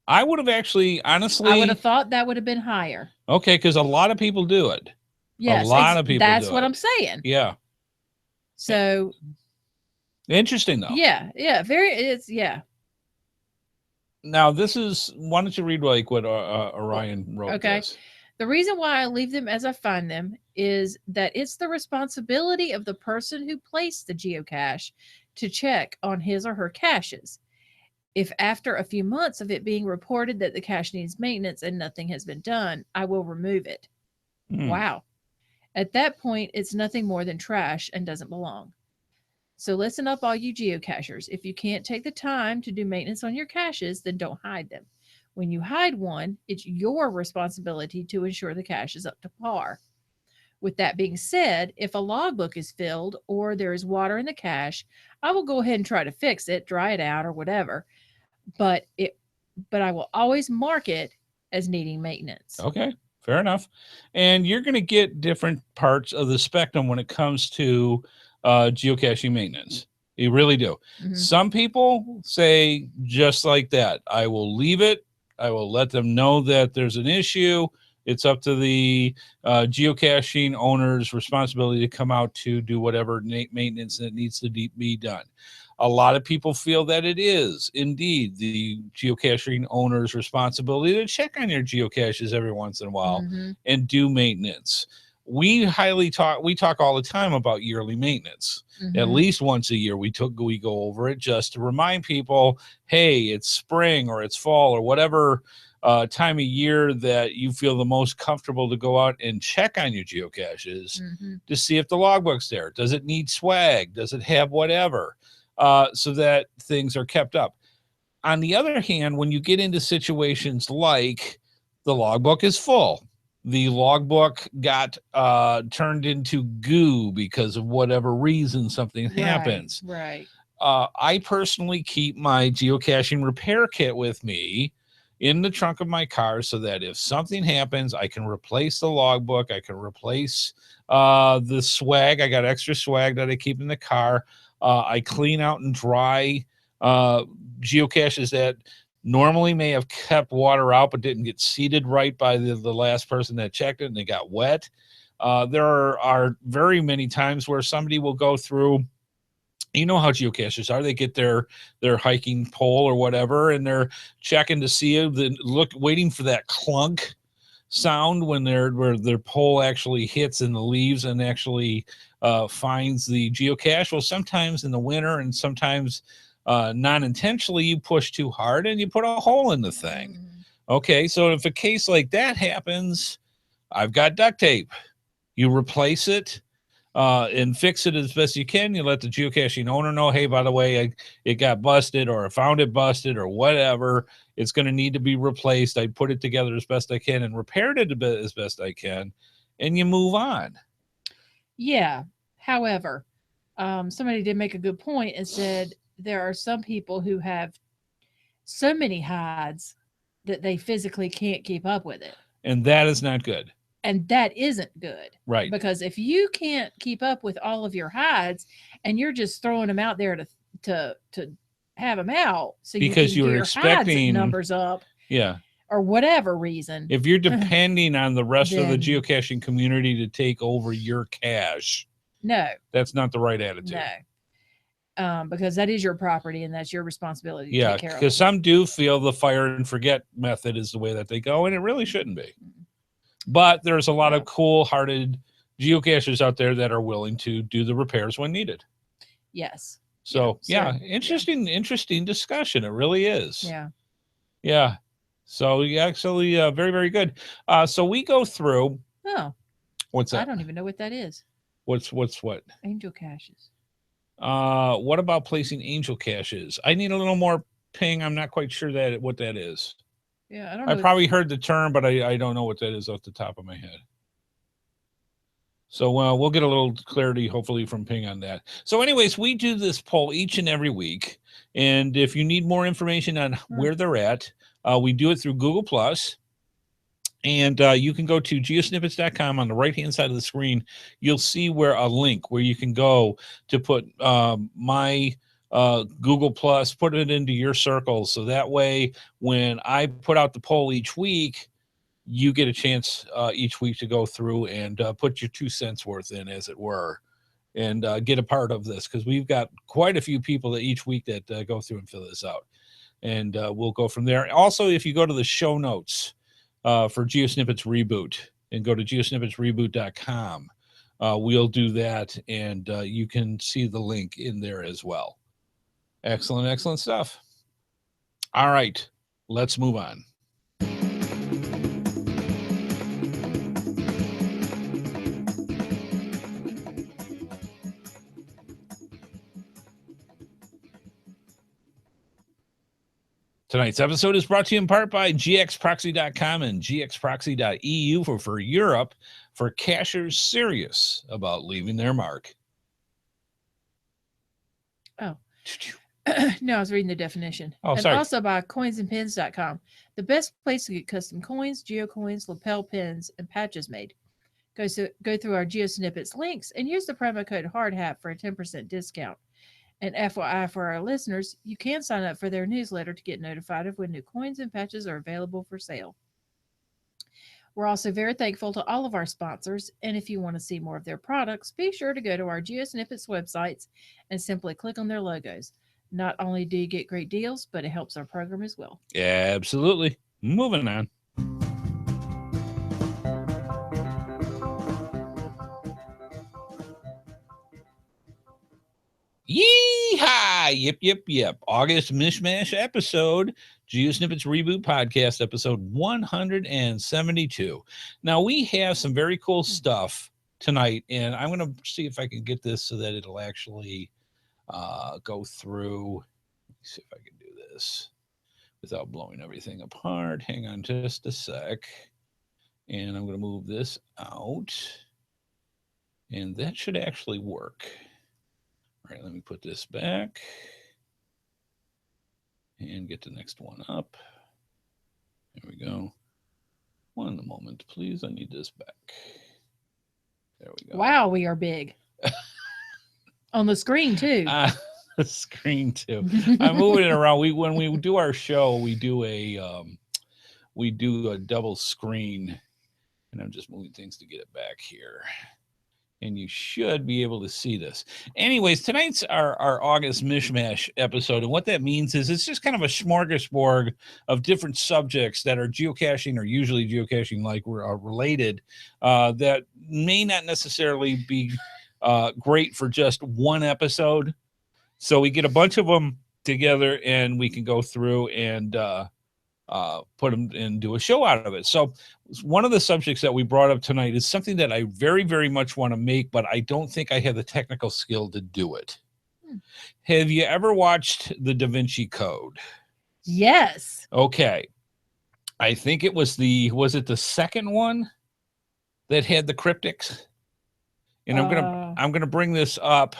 I would have actually, honestly, I would have thought that would have been higher. Okay, because a lot of people do it. Yes, a lot of people. That's what I'm saying. Yeah. So interesting, though. Yeah. Yeah. Now, this is. Why don't you read like what Orion wrote? Okay. This. The reason why I leave them as I find them is that it's the responsibility of the person who placed the geocache to check on his or her caches. If after a few months of it being reported that the cache needs maintenance and nothing has been done, I will remove it. Wow. At that point, it's nothing more than trash and doesn't belong. So listen up, all you geocachers. If you can't take the time to do maintenance on your caches, then don't hide them. When you hide one, it's your responsibility to ensure the cache is up to par. With that being said, if a logbook is filled or there is water in the cache, I will go ahead and try to fix it, dry it out or whatever. But I will always mark it as needing maintenance. Okay, fair enough. And you're going to get different parts of the spectrum when it comes to geocaching maintenance. You really do. Mm-hmm. Some people say just like that. I will leave it. I will let them know that there's an issue. It's up to the geocaching owner's responsibility to come out to do whatever maintenance that needs to be done. A lot of people feel that it is indeed the geocaching owner's responsibility to check on your geocaches every once in a while and do maintenance. We talk all the time about yearly maintenance. At least once a year we go over it just to remind people, hey, it's spring or it's fall or whatever time of year that you feel the most comfortable to go out and check on your geocaches to see if the logbook's there. Does it need swag? Does it have whatever? So that things are kept up. On the other hand, when you get into situations like the logbook is full, the logbook got turned into goo because of whatever reason something happens. Right. I personally keep my geocaching repair kit with me in the trunk of my car so that if something happens, I can replace the logbook. I can replace the swag. I got extra swag that I keep in the car. I clean out and dry geocaches that normally may have kept water out but didn't get seeded right by the last person that checked it and they got wet. There are very many times where somebody will go through, you know how geocaches are. They get their hiking pole or whatever, and they're checking to see it, waiting for that clunk sound when their pole actually hits in the leaves and actually finds the geocache. Well, sometimes in the winter and sometimes non-intentionally you push too hard and you put a hole in the thing. Okay, so if a case like that happens, I've got duct tape. You replace it and fix it as best you can. You let the geocaching owner know, hey, by the way, it got busted or I found it busted or whatever. It's going to need to be replaced. I put it together as best I can and repaired it as best I can, and you move on. Yeah. However, somebody did make a good point and said there are some people who have so many hides that they physically can't keep up with it. And that is not good. And that isn't good. Right. Because if you can't keep up with all of your hides and you're just throwing them out there to have them out so because you were your expecting numbers up. Yeah. Or whatever reason. If you're depending on the rest of the geocaching community to take over your cache. No. That's not the right attitude. No. Because that is your property and that's your responsibility to take care of. Because some do feel the fire and forget method is the way that they go, and it really shouldn't be. But there's a lot of cool-hearted geocachers out there that are willing to do the repairs when needed. Yes. So, interesting discussion. It really is. Yeah. Yeah. So, actually, very, very good. So, we go through. Oh. What's that? I don't even know what that is. What's what? Angel caches. What about placing angel caches? I need a little more ping. I'm not quite sure what that is. Yeah, I don't know. I probably heard the term, but I don't know what that is off the top of my head. So we'll get a little clarity, hopefully, from Ping on that. So anyways, we do this poll each and every week. And if you need more information on where they're at, we do it through Google+. And you can go to geosnippets.com. On the right-hand side of the screen, you'll see where a link where you can go to put my Google+, put it into your circles. So that way, when I put out the poll each week, you get a chance each week to go through and put your 2 cents worth in, as it were, and get a part of this, because we've got quite a few people that each week that go through and fill this out. And we'll go from there. Also, if you go to the show notes for GeoSnippits Reboot and go to geosnippetsreboot.com, we'll do that, and you can see the link in there as well. Excellent stuff. All right, let's move on. Tonight's episode is brought to you in part by gxproxy.com and gxproxy.eu for Europe, for cachers serious about leaving their mark. Oh. No, I was reading the definition. Oh, and sorry. Also by coinsandpins.com, the best place to get custom coins, geocoins, lapel pins, and patches made. Go through our GeoSnippets links and use the promo code HeadHardHat for a 10% discount. And FYI for our listeners, you can sign up for their newsletter to get notified of when new coins and patches are available for sale. We're also very thankful to all of our sponsors, and if you want to see more of their products, be sure to go to our GeoSnippets websites and simply click on their logos. Not only do you get great deals, but it helps our program as well. Yeah, absolutely. Moving on. Yeehaw! Yep. August Mishmash episode, GeoSnippits Reboot Podcast, episode 172. Now, we have some very cool stuff tonight, and I'm going to see if I can get this so that it'll actually go through. Let me see if I can do this without blowing everything apart. Hang on just a sec. And I'm going to move this out. And that should actually work. All right, let me put this back and get the next one up. There we go. One moment, please. I need this back. There we go. Wow, we are big. On the screen, too. The screen, too. I'm moving it around. When we do our show, we do a double screen, and I'm just moving things to get it back here. And you should be able to see this. Anyways, tonight's our August Mishmash episode. And what that means is it's just kind of a smorgasbord of different subjects that are geocaching, or usually geocaching like are related, that may not necessarily be great for just one episode. So we get a bunch of them together and we can go through and put them and do a show out of it. So one of the subjects that we brought up tonight is something that I very, very much want to make, but I don't think I have the technical skill to do it. Have you ever watched the Da Vinci Code? Yes. Okay. I think it was it the second one that had the cryptics? And I'm gonna bring this up.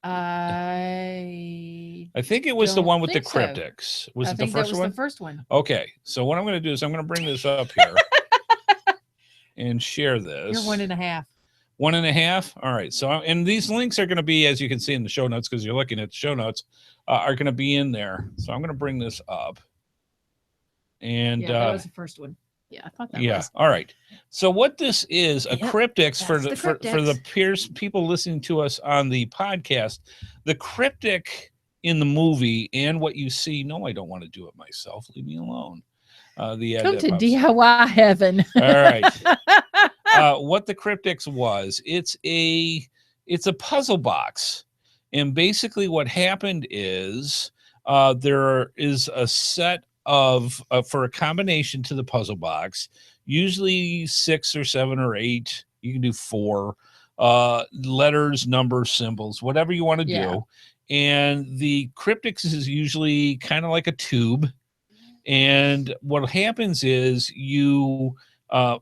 I think it was the one with the cryptics. Was it the first one? The first one. Okay, so what I'm going to do is I'm going to bring this up here and share this. You're 1.5. 1.5. All right. So, and these links are going to be, as you can see in the show notes, because you're looking at the show notes, are going to be in there. So I'm going to bring this up. And that was the first one. Yeah, I thought that was. Yeah. All right. So what this is, a cryptics for the people listening to us on the podcast, the cryptic in the movie and what you see. No, I don't want to do it myself. Leave me alone. Come to DIY heaven. All right. What the cryptics was, it's a puzzle box. And basically what happened is there is a set of for a combination to the puzzle box, usually 6 or 7 or 8. You can do 4 letters, numbers, symbols, whatever you want to do. And the cryptics is usually kind of like a tube. And what happens is you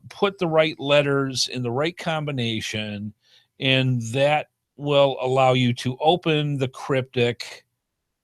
put the right letters in the right combination, and that will allow you to open the cryptic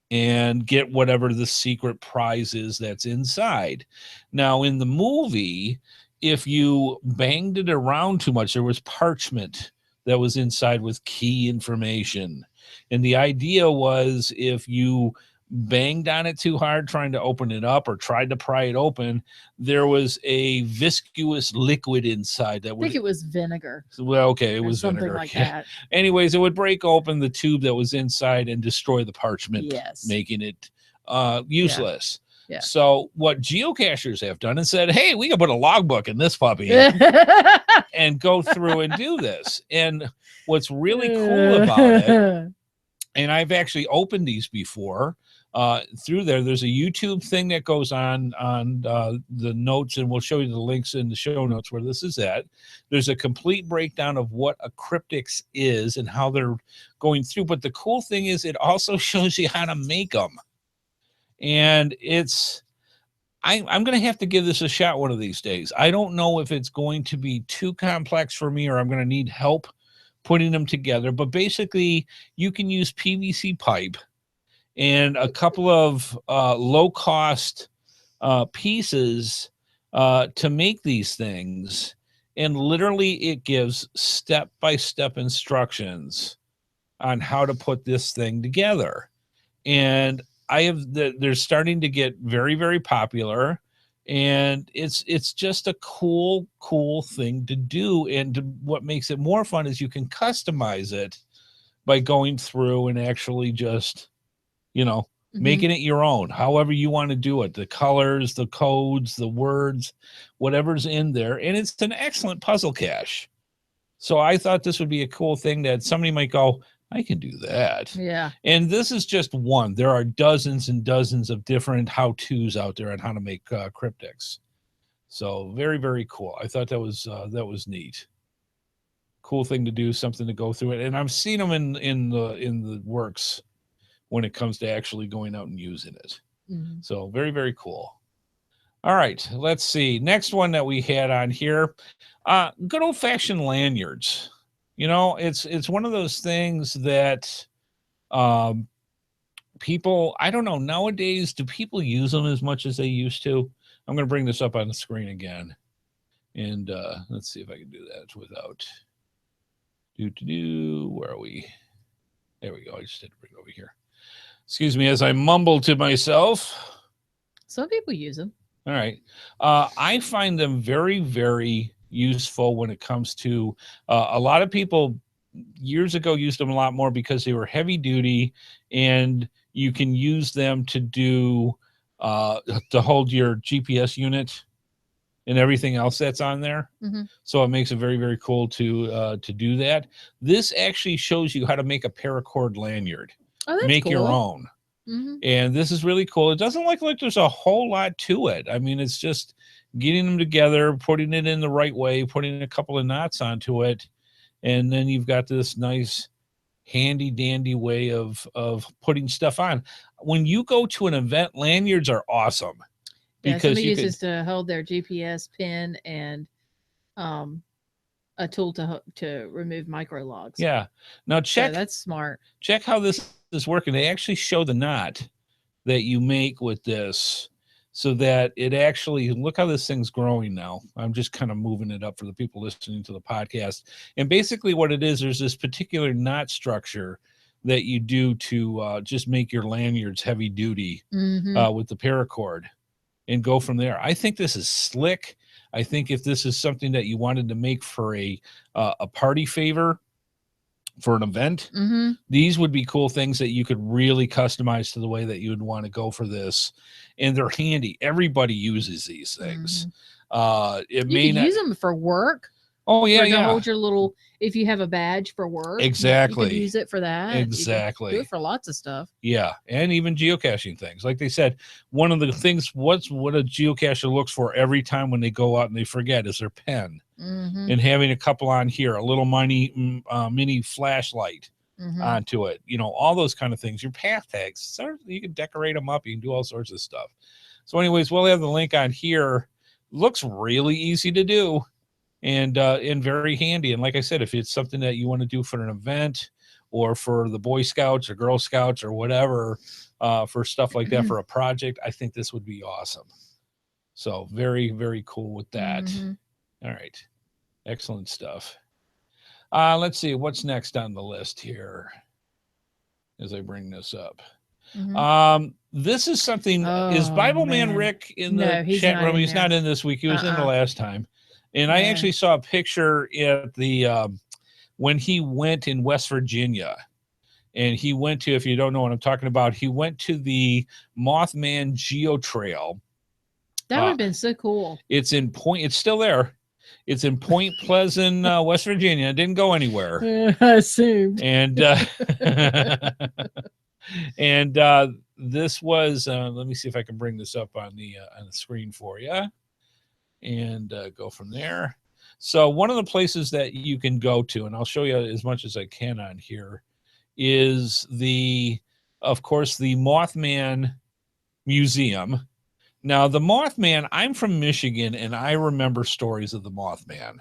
and get whatever the secret prize is that's inside. Now, in the movie, if you banged it around too much, there was parchment that was inside with key information. And the idea was if you banged on it too hard trying to open it up or tried to pry it open, there was a viscous liquid inside that would, I think it was vinegar. Well, okay, it was something vinegar. like that. Anyways, it would break open the tube that was inside and destroy the parchment, Yes. making it useless. Yeah. So what geocachers have done is said, hey, we can put a logbook in this puppy and go through and do this. And what's really cool about it, and I've actually opened these before, through there's a YouTube thing that goes on the notes, and we'll show you the links in the show notes where this is at. There's a complete breakdown of what a cryptix is and how they're going through. But the cool thing is it also shows you how to make them. And I'm going to have to give this a shot one of these days. I don't know if it's going to be too complex for me or I'm going to need help putting them together. But basically, you can use PVC pipe and a couple of low-cost pieces to make these things. And literally, it gives step-by-step instructions on how to put this thing together. And they're starting to get very, very popular. And it's just a cool thing to do. And what makes it more fun is you can customize it by going through and actually just, making it your own, however you want to do it. The colors, the codes, the words, whatever's in there. And it's an excellent puzzle cache. So I thought this would be a cool thing that somebody might go, I can do that. Yeah. And this is just one. There are dozens and dozens of different how-tos out there on how to make cryptics. So very, very cool. I thought that was neat. Cool thing to do, something to go through it. And I've seen them in the works when it comes to actually going out and using it. Mm-hmm. So very, very cool. All right, let's see. Next one that we had on here, good old-fashioned lanyards. It's one of those things that people, I don't know, nowadays, do people use them as much as they used to? I'm going to bring this up on the screen again. And let's see if I can do that without where are we? There we go. I just had to bring it over here. Excuse me as I mumble to myself. Some people use them. All right. I find them very, very useful when it comes to a lot of people years ago used them a lot more because they were heavy duty, and you can use them to do to hold your GPS unit and everything else that's on there. Mm-hmm. So it makes it very, very cool to do that. This actually shows you how to make a paracord lanyard. Oh, that's make cool. your own. Mm-hmm. And this is really cool. It doesn't look like there's a whole lot to it. I mean, it's just getting them together, putting it in the right way, putting a couple of knots onto it, and then you've got this nice handy dandy way of putting stuff on. When you go to an event, lanyards are awesome. Yeah, somebody uses to hold their GPS pin and a tool to remove micro logs. Yeah. Now check. So that's smart. Check how this is working. They actually show the knot that you make with this, so that it actually, look how this thing's growing now. I'm just kind of moving it up for the people listening to the podcast. And basically what it is, there's this particular knot structure that you do to just make your lanyards heavy duty with the paracord and go from there. I think this is slick. I think if this is something that you wanted to make for a party favor, for an event, these would be cool things that you could really customize to the way that you would want to go for this. And they're handy. Everybody uses these things. You can use them for work. Oh yeah, to hold your little, if you have a badge for work, exactly. You can use it for that. Exactly. You can do it for lots of stuff. Yeah, and even geocaching things. Like they said, one of the things what a geocacher looks for every time when they go out and they forget is their pen. And having a couple on here, a little mini flashlight onto it. All those kind of things. Your path tags, you can decorate them up. You can do all sorts of stuff. So anyways, we'll have the link on here looks really easy to do and very handy. And like I said, if it's something that you want to do for an event or for the Boy Scouts or Girl Scouts or whatever, for stuff like that, for a project, I think this would be awesome. So very, very cool with that. All right. Excellent stuff. Let's see what's next on the list here as I bring this up. This is something. Is Bible Man Rick in the chat room? He's not in this week. He was in the last time. And I actually saw a picture at the when he went in West Virginia. And he went to, if you don't know what I'm talking about, he went to the Mothman Geotrail. That would have been so cool. It's still there. It's in Point Pleasant, West Virginia. It didn't go anywhere. I assumed. And this was, let me see if I can bring this up on the screen for you and go from there. So one of the places that you can go to, and I'll show you as much as I can on here, is of course, the Mothman Museum. Now, the Mothman, I'm from Michigan, and I remember stories of the Mothman.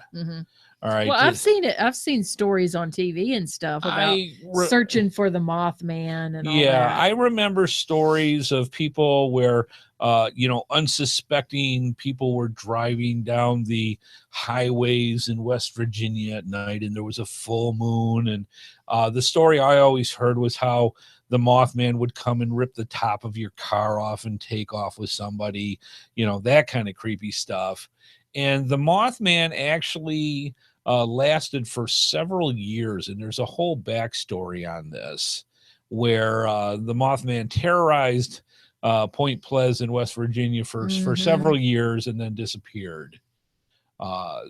All right. Well, I've seen it. I've seen stories on TV and stuff about searching for the Mothman and all that. Yeah, I remember stories of people where, unsuspecting people were driving down the highways in West Virginia at night, and there was a full moon. And the story I always heard was how the Mothman would come and rip the top of your car off and take off with somebody, that kind of creepy stuff. And the Mothman actually lasted for several years, and there's a whole backstory on this where the Mothman terrorized Point Pleasant, West Virginia for several years and then disappeared.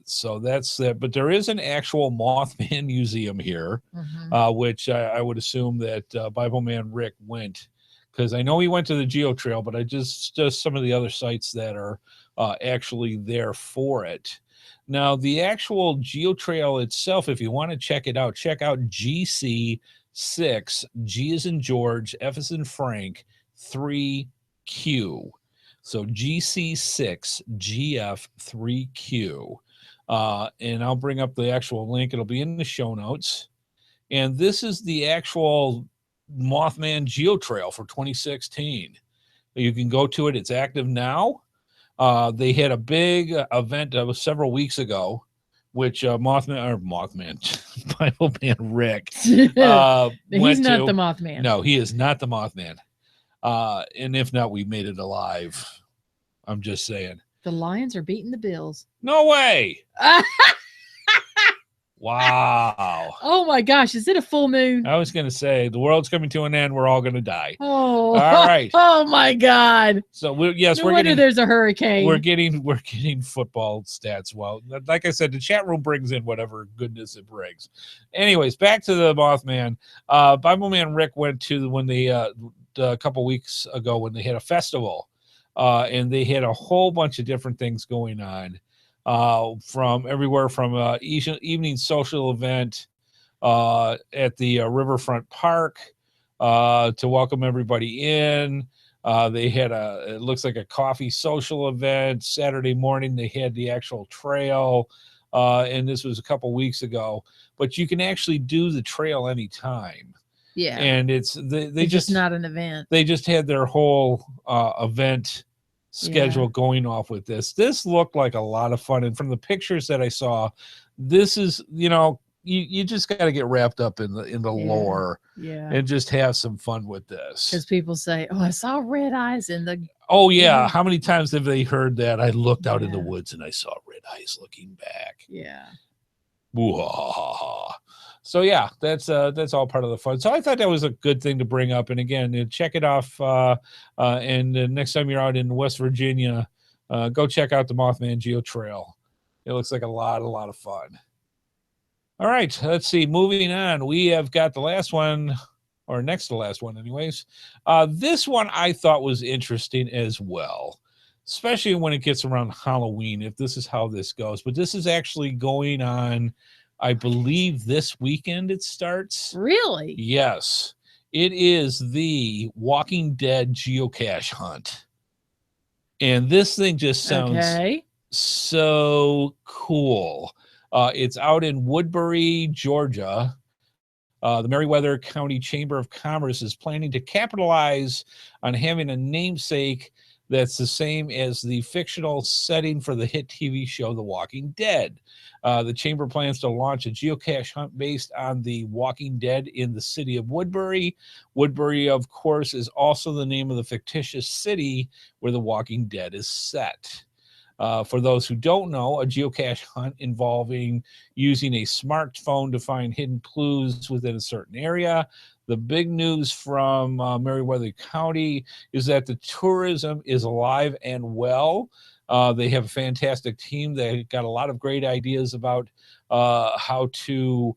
So that's that. But there is an actual Mothman museum here, which I would assume that Bible Man Rick went, because I know he went to the Geotrail, but I just some of the other sites that are actually there for it. Now, the actual Geotrail itself, if you want to check it out, check out GC6, G as in George, F as in Frank, 3Q. So GC6 GF3Q. And I'll bring up the actual link. It'll be in the show notes. And this is the actual Mothman Geotrail for 2016. You can go to it. It's active now. They had a big event several weeks ago, which Mothman, Bible Man Rick. He's not the Mothman. No, he is not the Mothman. And if not, we made it alive. I'm just saying. The Lions are beating the Bills. No way. Wow. Oh my gosh, is it a full moon? I was going to say the world's coming to an end. We're all going to die. Oh, all right. Oh my God. So we're getting, there's a hurricane. We're getting football stats. Well, like I said, the chat room brings in whatever goodness it brings. Anyways, back to the Mothman. Bible Man Rick went to when they a couple weeks ago when they had a festival, and they had a whole bunch of different things going on. From everywhere from evening social event at the Riverfront Park to welcome everybody in. They had it looks like a coffee social event. Saturday morning, they had the actual trail, and this was a couple weeks ago. But you can actually do the trail anytime. Yeah. And it's just not an event. They just had their whole event schedule going off with this. This looked like a lot of fun, and from the pictures that I saw, this is you just got to get wrapped up in the lore, and just have some fun with this. Because people say, "Oh, I saw red eyes in the." Oh yeah, how many times have they heard that? I looked out in the woods and I saw red eyes looking back. Yeah. Woo-ha-ha-ha. So yeah, that's all part of the fun. So I thought that was a good thing to bring up. And again, check it off. And next time you're out in West Virginia, go check out the Mothman Geotrail. It looks like a lot of fun. All right, let's see. Moving on, we have got the last one, or next to the last one, anyways. This one I thought was interesting as well, especially when it gets around Halloween. If this is how this goes, but this is actually going on. I believe this weekend it starts. Really? Yes. It is the Walking Dead geocache hunt. And this thing just sounds so cool. It's out in Woodbury, Georgia. The Meriwether County Chamber of Commerce is planning to capitalize on having a namesake that's the same as the fictional setting for the hit TV show The Walking Dead. The chamber plans to launch a geocache hunt based on The Walking Dead in the city of Woodbury. Woodbury, of course, is also the name of the fictitious city where The Walking Dead is set. For those who don't know, a geocache hunt involving using a smartphone to find hidden clues within a certain area. The big news from Meriwether County is that the tourism is alive and well. They have a fantastic team. They got a lot of great ideas about how to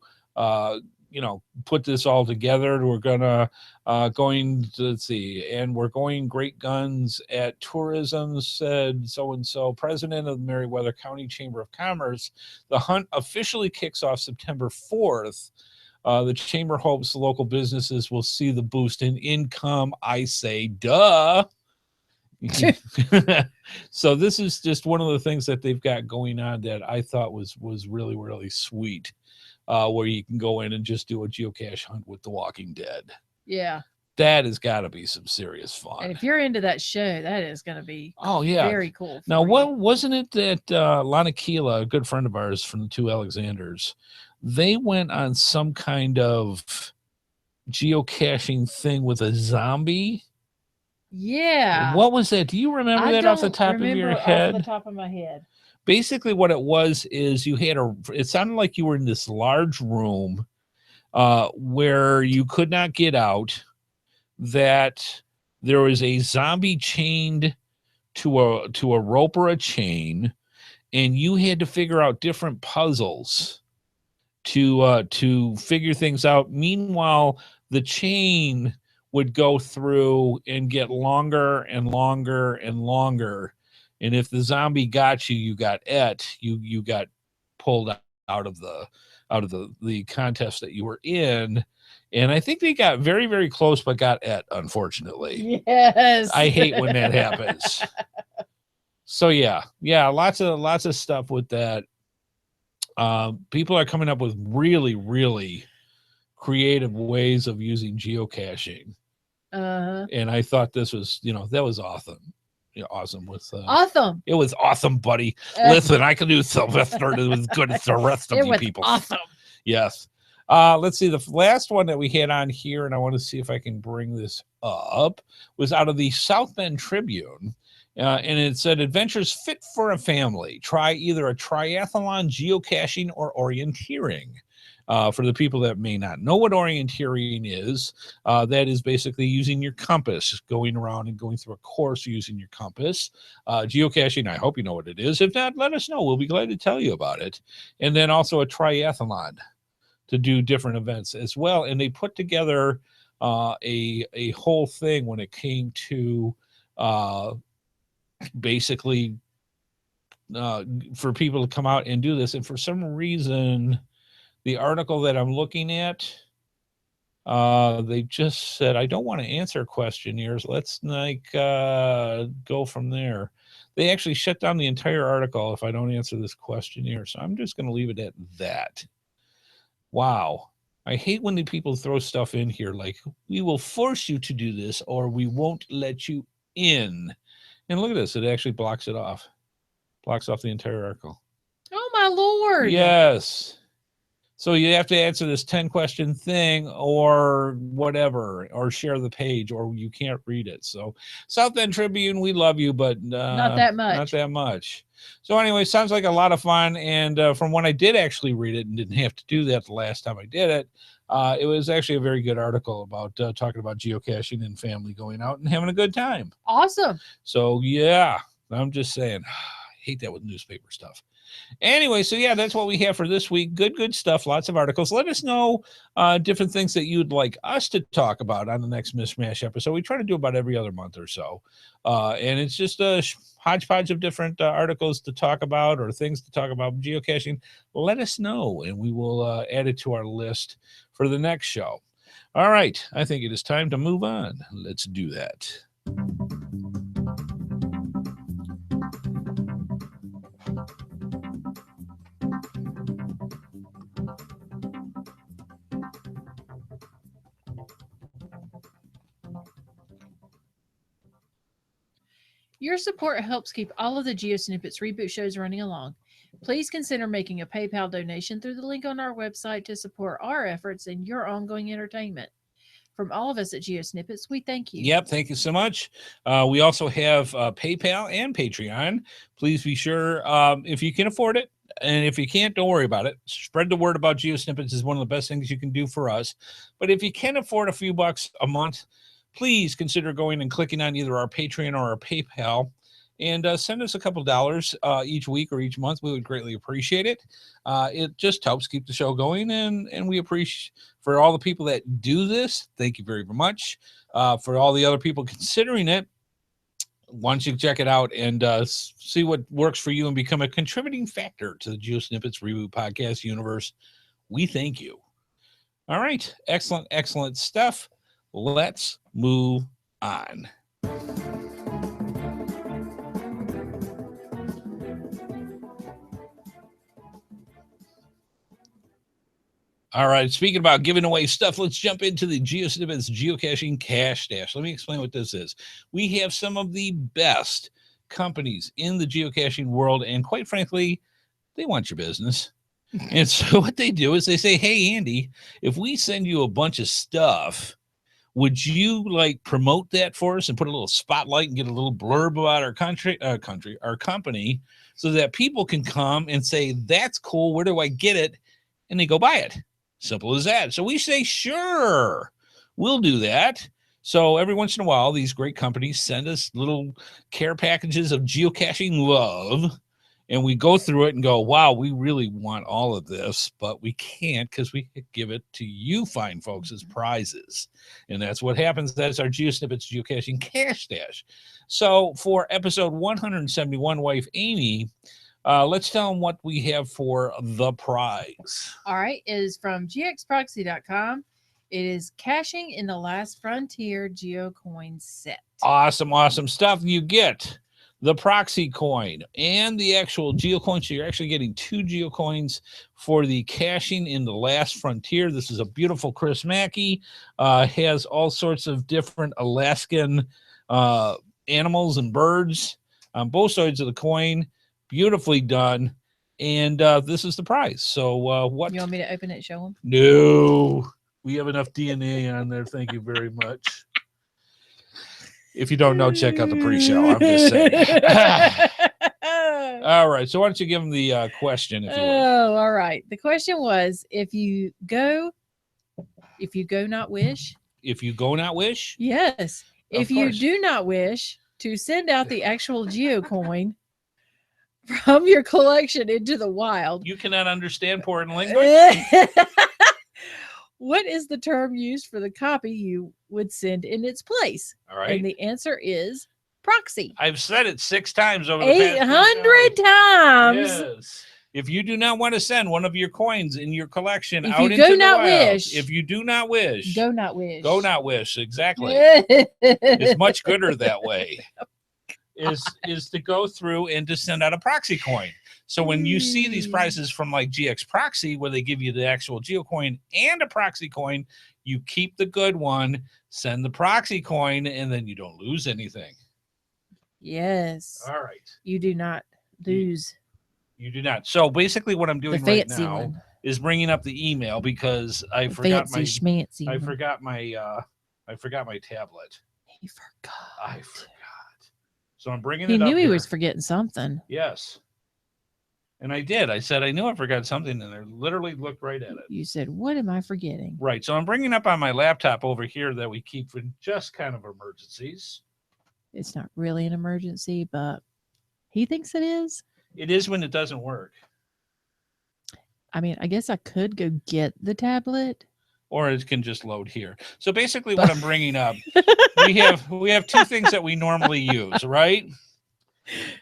put this all together. We're gonna let's see, and we're going great guns at tourism, said so-and-so, president of the Meriwether County Chamber of Commerce. The hunt officially kicks off September 4th. The chamber hopes local businesses will see the boost in income. I say, duh. So this is just one of the things that they've got going on that I thought was really, really sweet. Where you can go in and just do a geocache hunt with The Walking Dead. Yeah. That has got to be some serious fun. And if you're into that show, that is going to be very cool. Now, what wasn't it that Lana Keela, a good friend of ours from the Two Alexanders, they went on some kind of geocaching thing with a zombie? Yeah. What was that? Do you remember that off the top of your head? Off the top of my head. Basically what it was is it sounded like you were in this large room where you could not get out, that there was a zombie chained to a rope or a chain, and you had to figure out different puzzles to figure things out. Meanwhile, the chain would go through and get longer and longer and longer. And if the zombie got you, you got you got pulled out of the contest that you were in. And I think they got very, very close, but got unfortunately. Yes. I hate when that happens. So yeah, lots of stuff with that. People are coming up with really, really creative ways of using geocaching. And I thought this was, that was awesome. Awesome with awesome. It was awesome, buddy. Listen, I can do Sylvester as good as the rest of you people. Awesome. Yes. Let's see. The last one that we had on here, and I want to see if I can bring this up, was out of the South Bend Tribune. And it said, adventures fit for a family. Try either a triathlon, geocaching, or orienteering. For the people that may not know what orienteering is, that is basically using your compass, going around and going through a course using your compass. Geocaching, I hope you know what it is. If not, let us know. We'll be glad to tell you about it. And then also a triathlon to do different events as well. And they put together a whole thing when it came to basically for people to come out and do this. And for some reason, the article that I'm looking at, they just said, I don't want to answer questionnaires. Let's go from there. They actually shut down the entire article if I don't answer this questionnaire. So I'm just going to leave it at that. Wow. I hate when the people throw stuff in here like, we will force you to do this or we won't let you in. And look at this. It actually blocks it off. Blocks off the entire article. Oh, my Lord. Yes. So you have to answer this 10-question thing or whatever, or share the page, or you can't read it. So South Bend Tribune, we love you, but not that much. Not that much. So anyway, sounds like a lot of fun. And from when I did actually read it and didn't have to do that the last time I did it, it was actually a very good article about talking about geocaching and family going out and having a good time. Awesome. So yeah, I'm just saying, I hate that with newspaper stuff. Anyway, so yeah, that's what we have for this week. Good stuff. Lots of articles. Let us know different things that you'd like us to talk about on the next Mishmash episode. We try to do about every other month or so. And it's just a hodgepodge of different articles to talk about or things to talk about geocaching. Let us know, and we will add it to our list for the next show. All right. I think it is time to move on. Let's do that. Your support helps keep all of the GeoSnippits Reboot shows running along. Please consider making a PayPal donation through the link on our website to support our efforts and your ongoing entertainment. From all of us at GeoSnippets, we thank you. Yep, thank you so much. We also have PayPal and Patreon. Please be sure, if you can afford it, and if you can't, don't worry about it. Spread the word about GeoSnippets is one of the best things you can do for us. But if you can afford a few bucks a month, please consider going and clicking on either our Patreon or our PayPal and send us a couple dollars each week or each month. We would greatly appreciate it. It just helps keep the show going, and we appreciate for all the people that do this. Thank you very much. For all the other people considering it, why don't you check it out and see what works for you and become a contributing factor to the GeoSnippits Reboot Podcast universe. We thank you. All right. Excellent, excellent stuff. Let's move on. All right, speaking about giving away stuff, let's jump into the GeoSnippits Geocaching Cash Stash. Let me explain what this is. We have some of the best companies in the geocaching world, and quite frankly, they want your business. And so what they do is they say, hey, Andy, if we send you a bunch of stuff, would you like promote that for us and put a little spotlight and get a little blurb about our company so that people can come and say, that's cool, where do I get it? And they go buy it. Simple as that. So we say, sure, we'll do that. So every once in a while, these great companies send us little care packages of geocaching love, and we go through it and go, wow, we really want all of this, but we can't because we give it to you fine folks as prizes. And that's what happens. That's our GeoSnippits Geocaching Cash Stash. So for episode 171, wife Amy, let's tell them what we have for the prize. All right. It is from gxproxy.com. It is Caching in the Last Frontier Geocoin set. Awesome, awesome stuff. You get the proxy coin and the actual geocoin. So you're actually getting 2 geocoins for the Caching in the Last Frontier. This is a beautiful Chris Mackey. Has all sorts of different Alaskan animals and birds on both sides of the coin. Beautifully done. And this is the prize. So what? You want me to open it and show them? No. We have enough DNA on there. Thank you very much. If you don't know, check out the pre-show. I'm just saying. All right. So why don't you give them the question, if you will. Oh, all right. The question was, if you go not wish. If you go not wish? Yes. Of If you course. do not wish to send out the actual geocoin from your collection into the wild. You cannot understand foreign language? What is the term used for the copy you would send in its place? All right. And the answer is proxy. I've said it 6 times over the past 800 times. Yes. If you do not want to send one of your coins in your collection If out you into go the not wild, wish. if you do not wish, Go not wish. go not wish. Exactly. It's much gooder that way. Is to go through and to send out a proxy coin. So when you see these prizes from like GX Proxy, where they give you the actual geocoin and a proxy coin, you keep the good one, send the proxy coin, and then you don't lose anything. Yes. All right. You do not lose You do not. So basically what I'm the doing right fancy now one. is bringing up the email because I The forgot fancy my schmancy I one. forgot my tablet. He forgot. I forgot. So I'm bringing He it up knew he here. was forgetting something. Yes. And I did. I said, I knew I forgot something, and I literally looked right at it. You said, what am I forgetting? Right. So I'm bringing up on my laptop over here that we keep for just kind of emergencies. It's not really an emergency, but he thinks it is. It is when it doesn't work. I mean, I guess I could go get the tablet. Or it can just load here. So basically what I'm bringing up, we have 2 things that we normally use, right?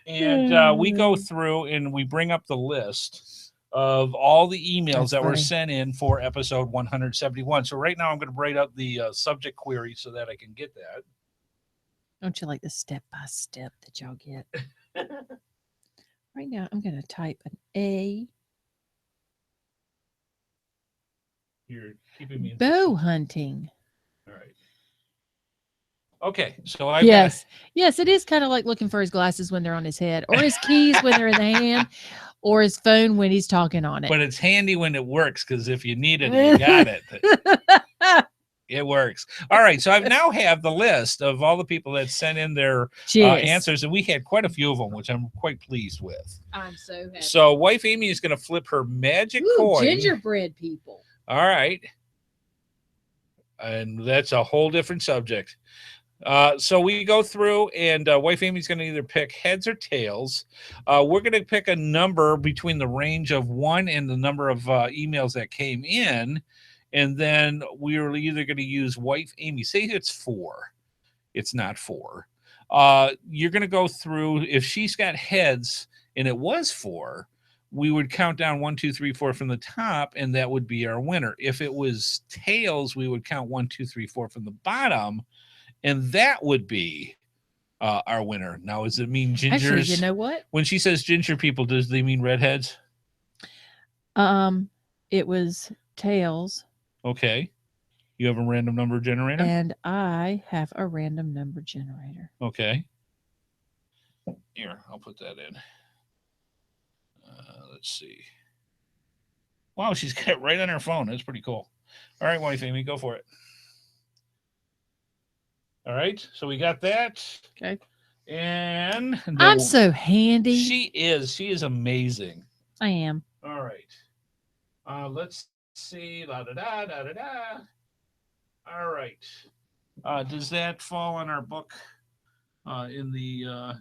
And we go through and we bring up the list of all the emails That's that were funny. sent in for episode 171. So right now I'm going to write up the subject query so that I can get that. Don't you like the step-by-step that y'all get? Right now, I'm going to type an A. You're keeping me. Bow hunting. All right. Okay, so I yes, it is kind of like looking for his glasses when they're on his head, or his keys when they're in the hand, or his phone when he's talking on it. But it's handy when it works, because if you need it, you got it. It works. All right, so I now have the list of all the people that sent in their answers, and we had quite a few of them, which I'm quite pleased with. I'm so happy. So wife Amy is going to flip her magic coin. Gingerbread people. All right. And that's a whole different subject. So we go through, and wife Amy's going to either pick heads or tails. We're going to pick a number between the range of 1 and the number of emails that came in. And then we're either going to use wife Amy. Say it's 4. It's not 4. You're going to go through. If she's got heads and it was 4, we would count down 1, 2, 3, 4 from the top, and that would be our winner. If it was tails, we would count 1, 2, 3, 4 from the bottom, and that would be our winner. Now, does it mean gingers? Actually, you know what? When she says ginger people, does they mean redheads? It was tails. Okay. You have a random number generator? And I have a random number generator. Okay. Here, I'll put that in. Let's see. Wow, she's got it right on her phone. That's pretty cool. All right, wife Amy, go for it. All right, so we got that. Okay. And I'm so handy. She is amazing. I am. All right. Let's see. La da da da da da. All right. Does that fall on our book in the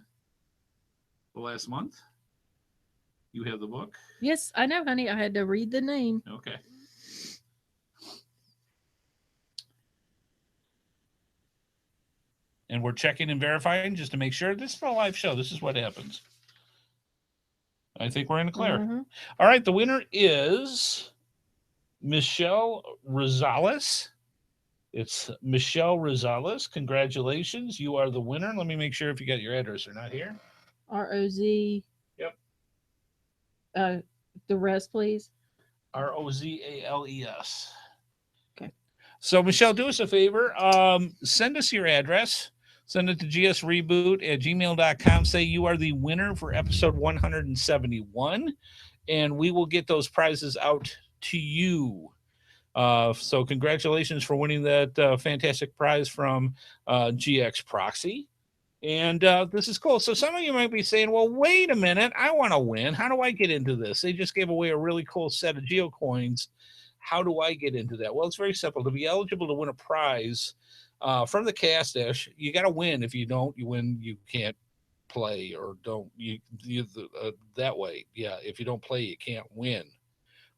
last month? You have the book? Yes, I know, honey. I had to read the name. Okay. And we're checking and verifying just to make sure. This is a live show. This is what happens. I think we're in the clear. Mm-hmm. All right. The winner is Michelle Rosales. It's Michelle Rosales. Congratulations. You are the winner. Let me make sure if you got your address or not here. ROZ. Yep. The rest, please. ROZALES. Okay. So, Michelle, do us a favor. Send us your address. Send it to gsreboot@gmail.com. Say you are the winner for episode 171, and we will get those prizes out to you. So congratulations for winning that fantastic prize from GX Proxy. And this is cool. So some of you might be saying, well, wait a minute. I want to win. How do I get into this? They just gave away a really cool set of GeoCoins. How do I get into that? Well, it's very simple. To be eligible to win a prize from the Cash Dash, you got to win. If you don't, you win, you can't play, or don't you that way. Yeah, if you don't play, you can't win,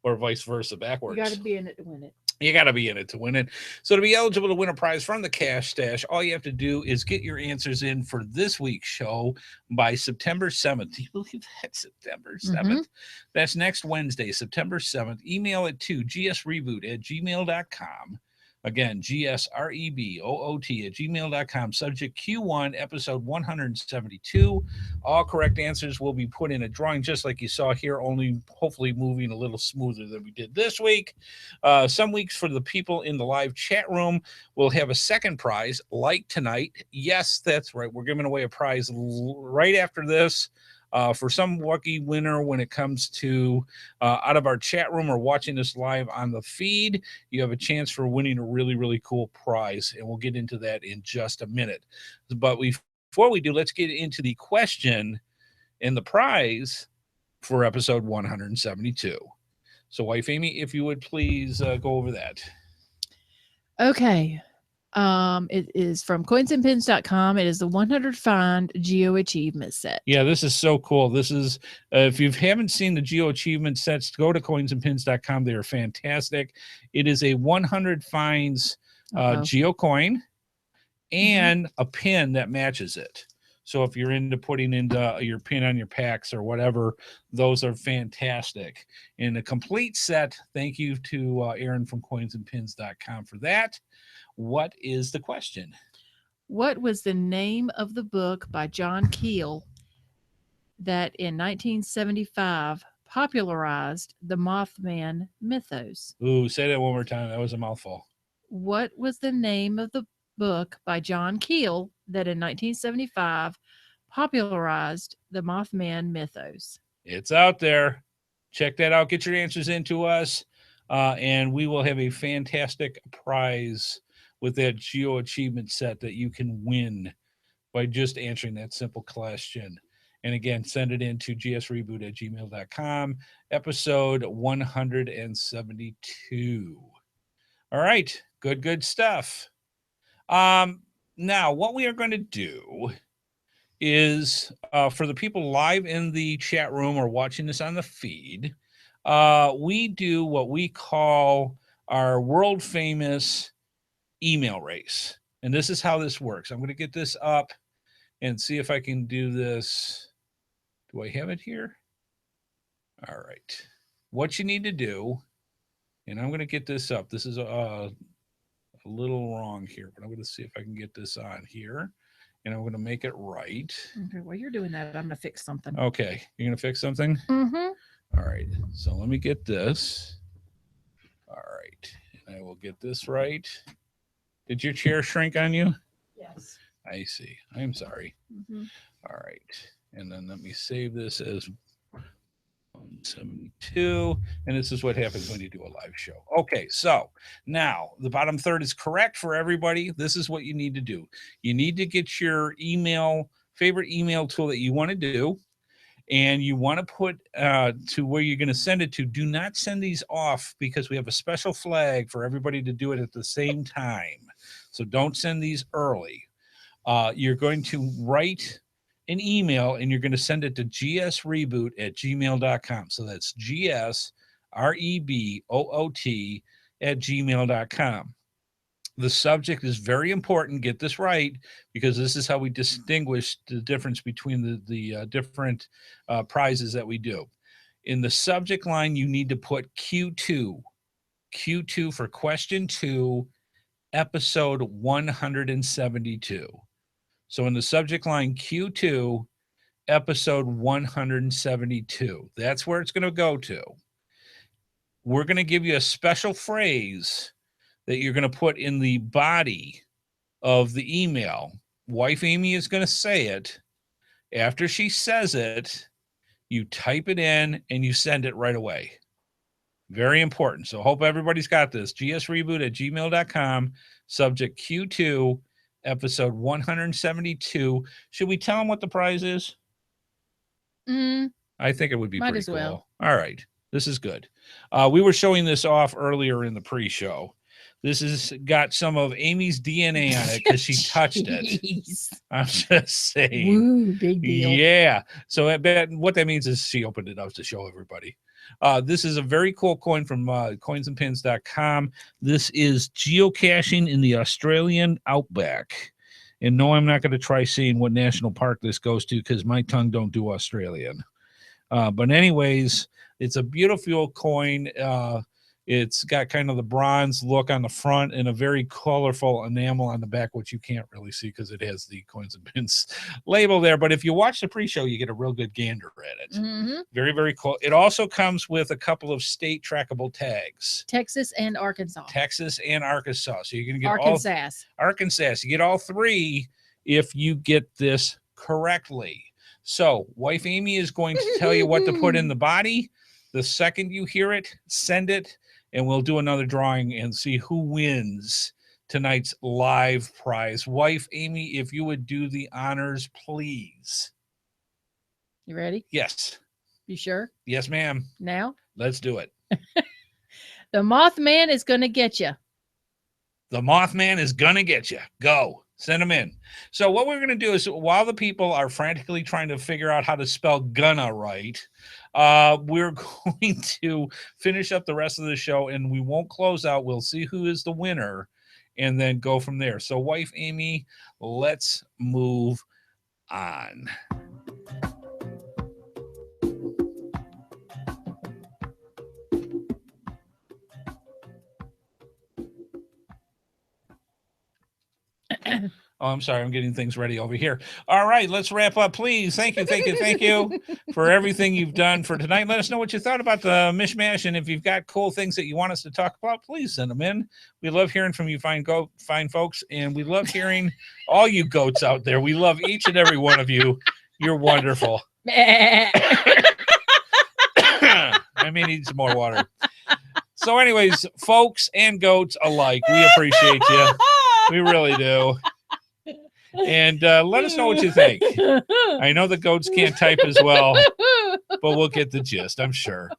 or vice versa, backwards. You got to be in it to win it. You got to be in it to win it. So to be eligible to win a prize from the Cash Stash, all you have to do is get your answers in for this week's show by September 7th. Do you believe that? September 7th? Mm-hmm. That's next Wednesday, September 7th. Email it to gsreboot@gmail.com. Again, gsreboot@gmail.com. Subject Q1, episode 172. All correct answers will be put in a drawing, just like you saw here, only hopefully moving a little smoother than we did this week. Some weeks for the people in the live chat room, we'll have a second prize, like tonight. Yes, that's right. We're giving away a prize right after this. For some lucky winner when it comes to out of our chat room or watching us live on the feed, you have a chance for winning a really, really cool prize. And we'll get into that in just a minute. But before we do, let's get into the question and the prize for episode 172. So, wife Amy, if you would please go over that. Okay. It is from coinsandpins.com. It is the 100 Find Geo Achievement Set. Yeah, this is so cool. This is, if you haven't seen the Geo Achievement sets, go to coinsandpins.com. They are fantastic. It is a 100 finds Geo coin and a pin that matches it. So if you're into putting into your pin on your packs or whatever, those are fantastic. In a complete set, thank you to Aaron from coinsandpins.com for that. What is the question? What was the name of the book by John Keel that in 1975 popularized the Mothman mythos? Ooh, say that one more time. That was a mouthful. What was the name of the book by John Keel that in 1975 popularized the Mothman mythos. It's out there. Check that out. Get your answers into us, and we will have a fantastic prize with that Geo Achievement set that you can win by just answering that simple question. And again, send it in to gsreboot@gmail.com, episode 172. All right, good stuff. Now, what we are going to do is for the people live in the chat room or watching this on the feed, we do what we call our world famous email race. And this is how this works. I'm going to get this up and see if I can do this. Do I have it here? All right. What you need to do, and I'm going to get this up. This is a little wrong here, but I'm going to see if I can get this on here. And I'm going to make it right. Okay, while you're doing that, I'm going to fix something. Okay. You're going to fix something? Mm-hmm. All right. So let me get this. All right. And I will get this right. Did your chair shrink on you? Yes. I see. I'm sorry. Mm-hmm. All right. And then let me save this as 172. And this is what happens when you do a live show. Okay. So now the bottom third is correct for everybody. This is what you need to do. You need to get your favorite email tool that you want to do. And you want to put to where you're going to send it to. Do not send these off because we have a special flag for everybody to do it at the same time. So don't send these early. You're going to write an email and you're going to send it to gsreboot@gmail.com. So that's gsreboot@gmail.com. The subject is very important. Get this right, because this is how we distinguish the difference between the different prizes that we do. In the subject line, you need to put Q2 for question 2, episode 172. So in the subject line, Q2, episode 172. That's where it's going to go to. We're going to give you a special phrase that you're going to put in the body of the email. Wife Amy is going to say it. After she says it, you type it in and you send it right away. Very important. So hope everybody's got this. gsreboot@gmail.com, subject Q2, episode 172. Should we tell them what the prize is? I think it would be Might pretty as cool. well. All right. This is good. We were showing this off earlier in the pre-show. This has got some of Amy's DNA on it because she touched it. I'm just saying. Woo, big deal. Yeah. So what that means is she opened it up to show everybody. This is a very cool coin from coinsandpins.com. This is geocaching in the Australian outback. And no, I'm not going to try seeing what national park this goes to because my tongue don't do Australian. But anyways, it's a beautiful coin. It's got kind of the bronze look on the front and a very colorful enamel on the back, which you can't really see because it has the Coins and Pins label there. But if you watch the pre-show, you get a real good gander at it. Mm-hmm. Very, very cool. It also comes with a couple of state trackable tags. Texas and Arkansas. So you're going to get Arkansas. You get all three if you get this correctly. So Wife Amy is going to tell you what to put in the body. The second you hear it, send it, and we'll do another drawing and see who wins tonight's live prize. Wife Amy, if you would do the honors, please. You ready? Yes. You sure? Yes, ma'am. Now? Let's do it. The Mothman is going to get you. The Mothman is going to get you. Go. Send them in. So what we're going to do is while the people are frantically trying to figure out how to spell gonna right, we're going to finish up the rest of the show and we won't close out. We'll see who is the winner and then go from there. So Wife Amy, let's move on. Oh, I'm sorry. I'm getting things ready over here. All right, let's wrap up, please. Thank you for everything you've done for tonight. Let us know what you thought about the mishmash, and if you've got cool things that you want us to talk about, please send them in. We love hearing from you, fine folks, and we love hearing all you goats out there. We love each and every one of you. You're wonderful. I may need some more water. So, anyways, folks and goats alike, we appreciate you. We really do. And let us know what you think. I know the goats can't type as well, but we'll get the gist, I'm sure.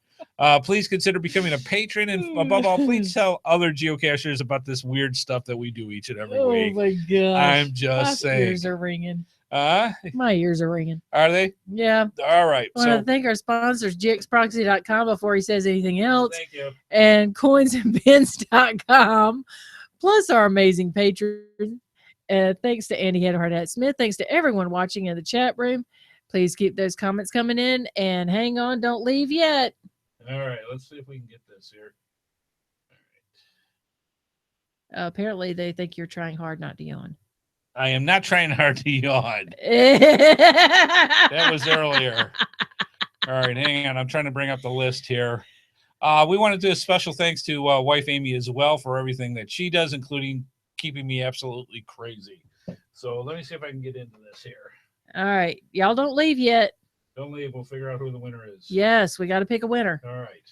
Please consider becoming a patron. And above all, please tell other geocachers about this weird stuff that we do each and every week. Oh, my gosh. I'm just saying. My ears are ringing. My ears are ringing. Are they? Yeah. All right. I want to thank our sponsors, gxproxy.com, before he says anything else. Thank you. And coinsandpins.com, plus our amazing patrons. Thanks to Andy HeadHardHat Smith. Thanks to everyone watching in the chat room. Please keep those comments coming in and hang on. Don't leave yet. All right. Let's see if we can get this here. All right. Apparently, they think you're trying hard not to yawn. I am not trying hard to yawn. That was earlier. All right. Hang on. I'm trying to bring up the list here. We want to do a special thanks to wife Amy as well for everything that she does, including keeping me absolutely crazy. So let me see if I can get into this here. All right. Y'all don't leave yet. Don't leave. We'll figure out who the winner is. Yes, we got to pick a winner. All right.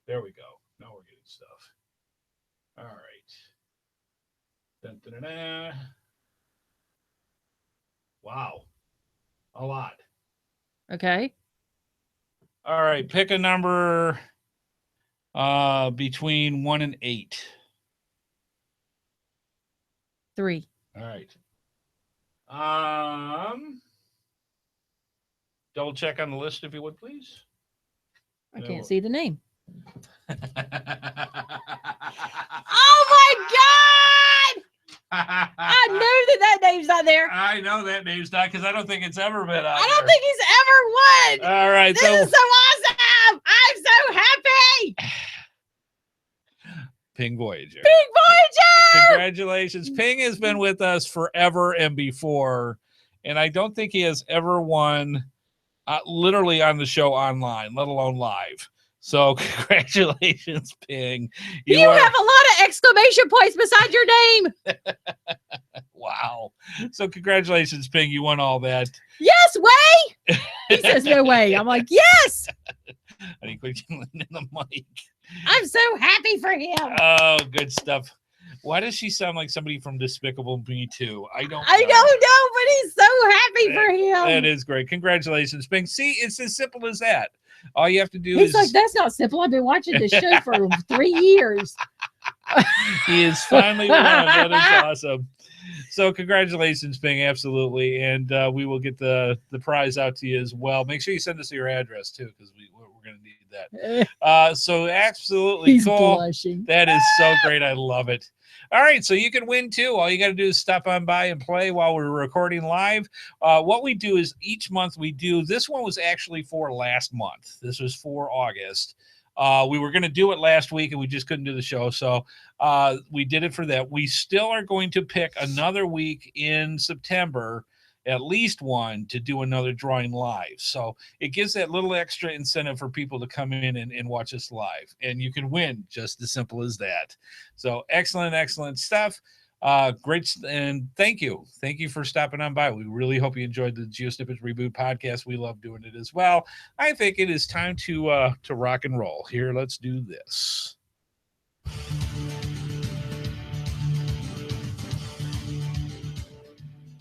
There we go. Now we're getting stuff. All right. Dun, dun, dun, dun. Wow. A lot. Okay. All right. Pick a number between 1 and 8. 3. All right. Double check on the list if you would, please. I can't see the name. Oh my God! I knew that name's not there. I know that name's not because I don't think it's ever been on I don't think he's ever won. All right. This is so awesome. I'm so happy. Ping Voyager. Ping Voyager! Congratulations. Ping has been with us forever and before, and I don't think he has ever won literally on the show online, let alone live. So congratulations, Ping. You have a lot of exclamation points beside your name. Wow. So congratulations, Ping. You won all that. Yes, way. He says no way. I'm like, yes. I think we can lean in the mic. I'm so happy for him. Oh, good stuff. Why does she sound like somebody from Despicable Me 2? I don't know, but he's so happy for him. That is great. Congratulations, Ping. See, it's as simple as that. All you have to do He's like, that's not simple. I've been watching this show for 3 years. He is finally won. That is awesome. So congratulations, Ping. Absolutely. And we will get the prize out to you as well. Make sure you send us your address too, because we're going to need that. So absolutely He's cool. Blushing. That is so great. I love it. All right, so you can win too. All you got to do is stop on by and play while we're recording live. What we do is each month we do, this one was actually for last month. This was for August. We were going to do it last week and we just couldn't do the show. So we did it for that. We still are going to pick another week in September, at least one, to do another drawing live. So it gives that little extra incentive for people to come in and watch us live. And you can win, just as simple as that. So excellent stuff. Great. And thank you for stopping on by. We really hope you enjoyed the GeoSnippits Reboot Podcast. We love doing it as well. I think it is time to rock and roll. Here, let's do this.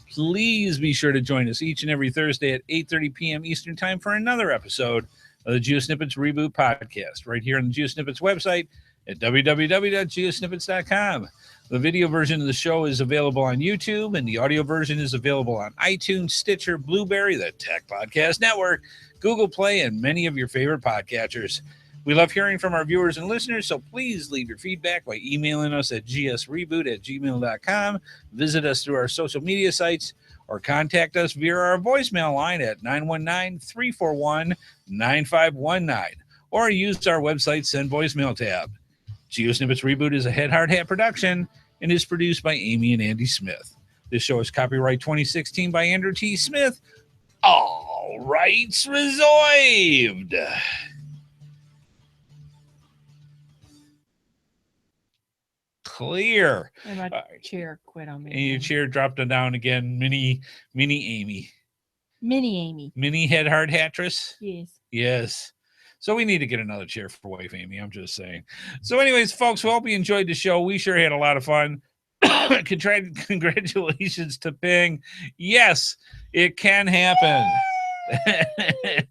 Please be sure to join us each and every Thursday at 8:30 p.m. Eastern Time for another episode of the GeoSnippits Reboot Podcast, right here on the GeoSnippits website at www.geosnippits.com. The video version of the show is available on YouTube, and the audio version is available on iTunes, Stitcher, Blueberry, the Tech Podcast Network, Google Play, and many of your favorite podcatchers. We love hearing from our viewers and listeners, so please leave your feedback by emailing us at gsreboot@gmail.com, visit us through our social media sites, or contact us via our voicemail line at 919-341-9519, or use our website Send Voicemail tab. GeoSnippits Reboot is a HeadHardHat production and is produced by Amy and Andy Smith. This show is copyright 2016 by Andrew T. Smith. All rights reserved. Clear. And my chair quit on me. And your chair dropped it down again. Mini Amy. Mini Amy. Mini HeadHardHatress. Yes. Yes. So we need to get another chair for wife Amy. I'm just saying. So anyways, folks, we hope you enjoyed the show. We sure had a lot of fun. Congratulations to Ping. Yes, it can happen.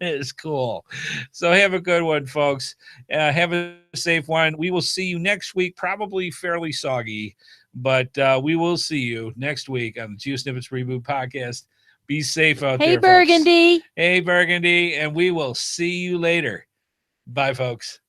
It's cool. So have a good one, folks. Have a safe one. We will see you next week, probably fairly soggy, but we will see you next week on the GeoSnippits Reboot Podcast. Be safe out there, Hey, Burgundy. Folks. Hey, Burgundy. And we will see you later. Bye, folks.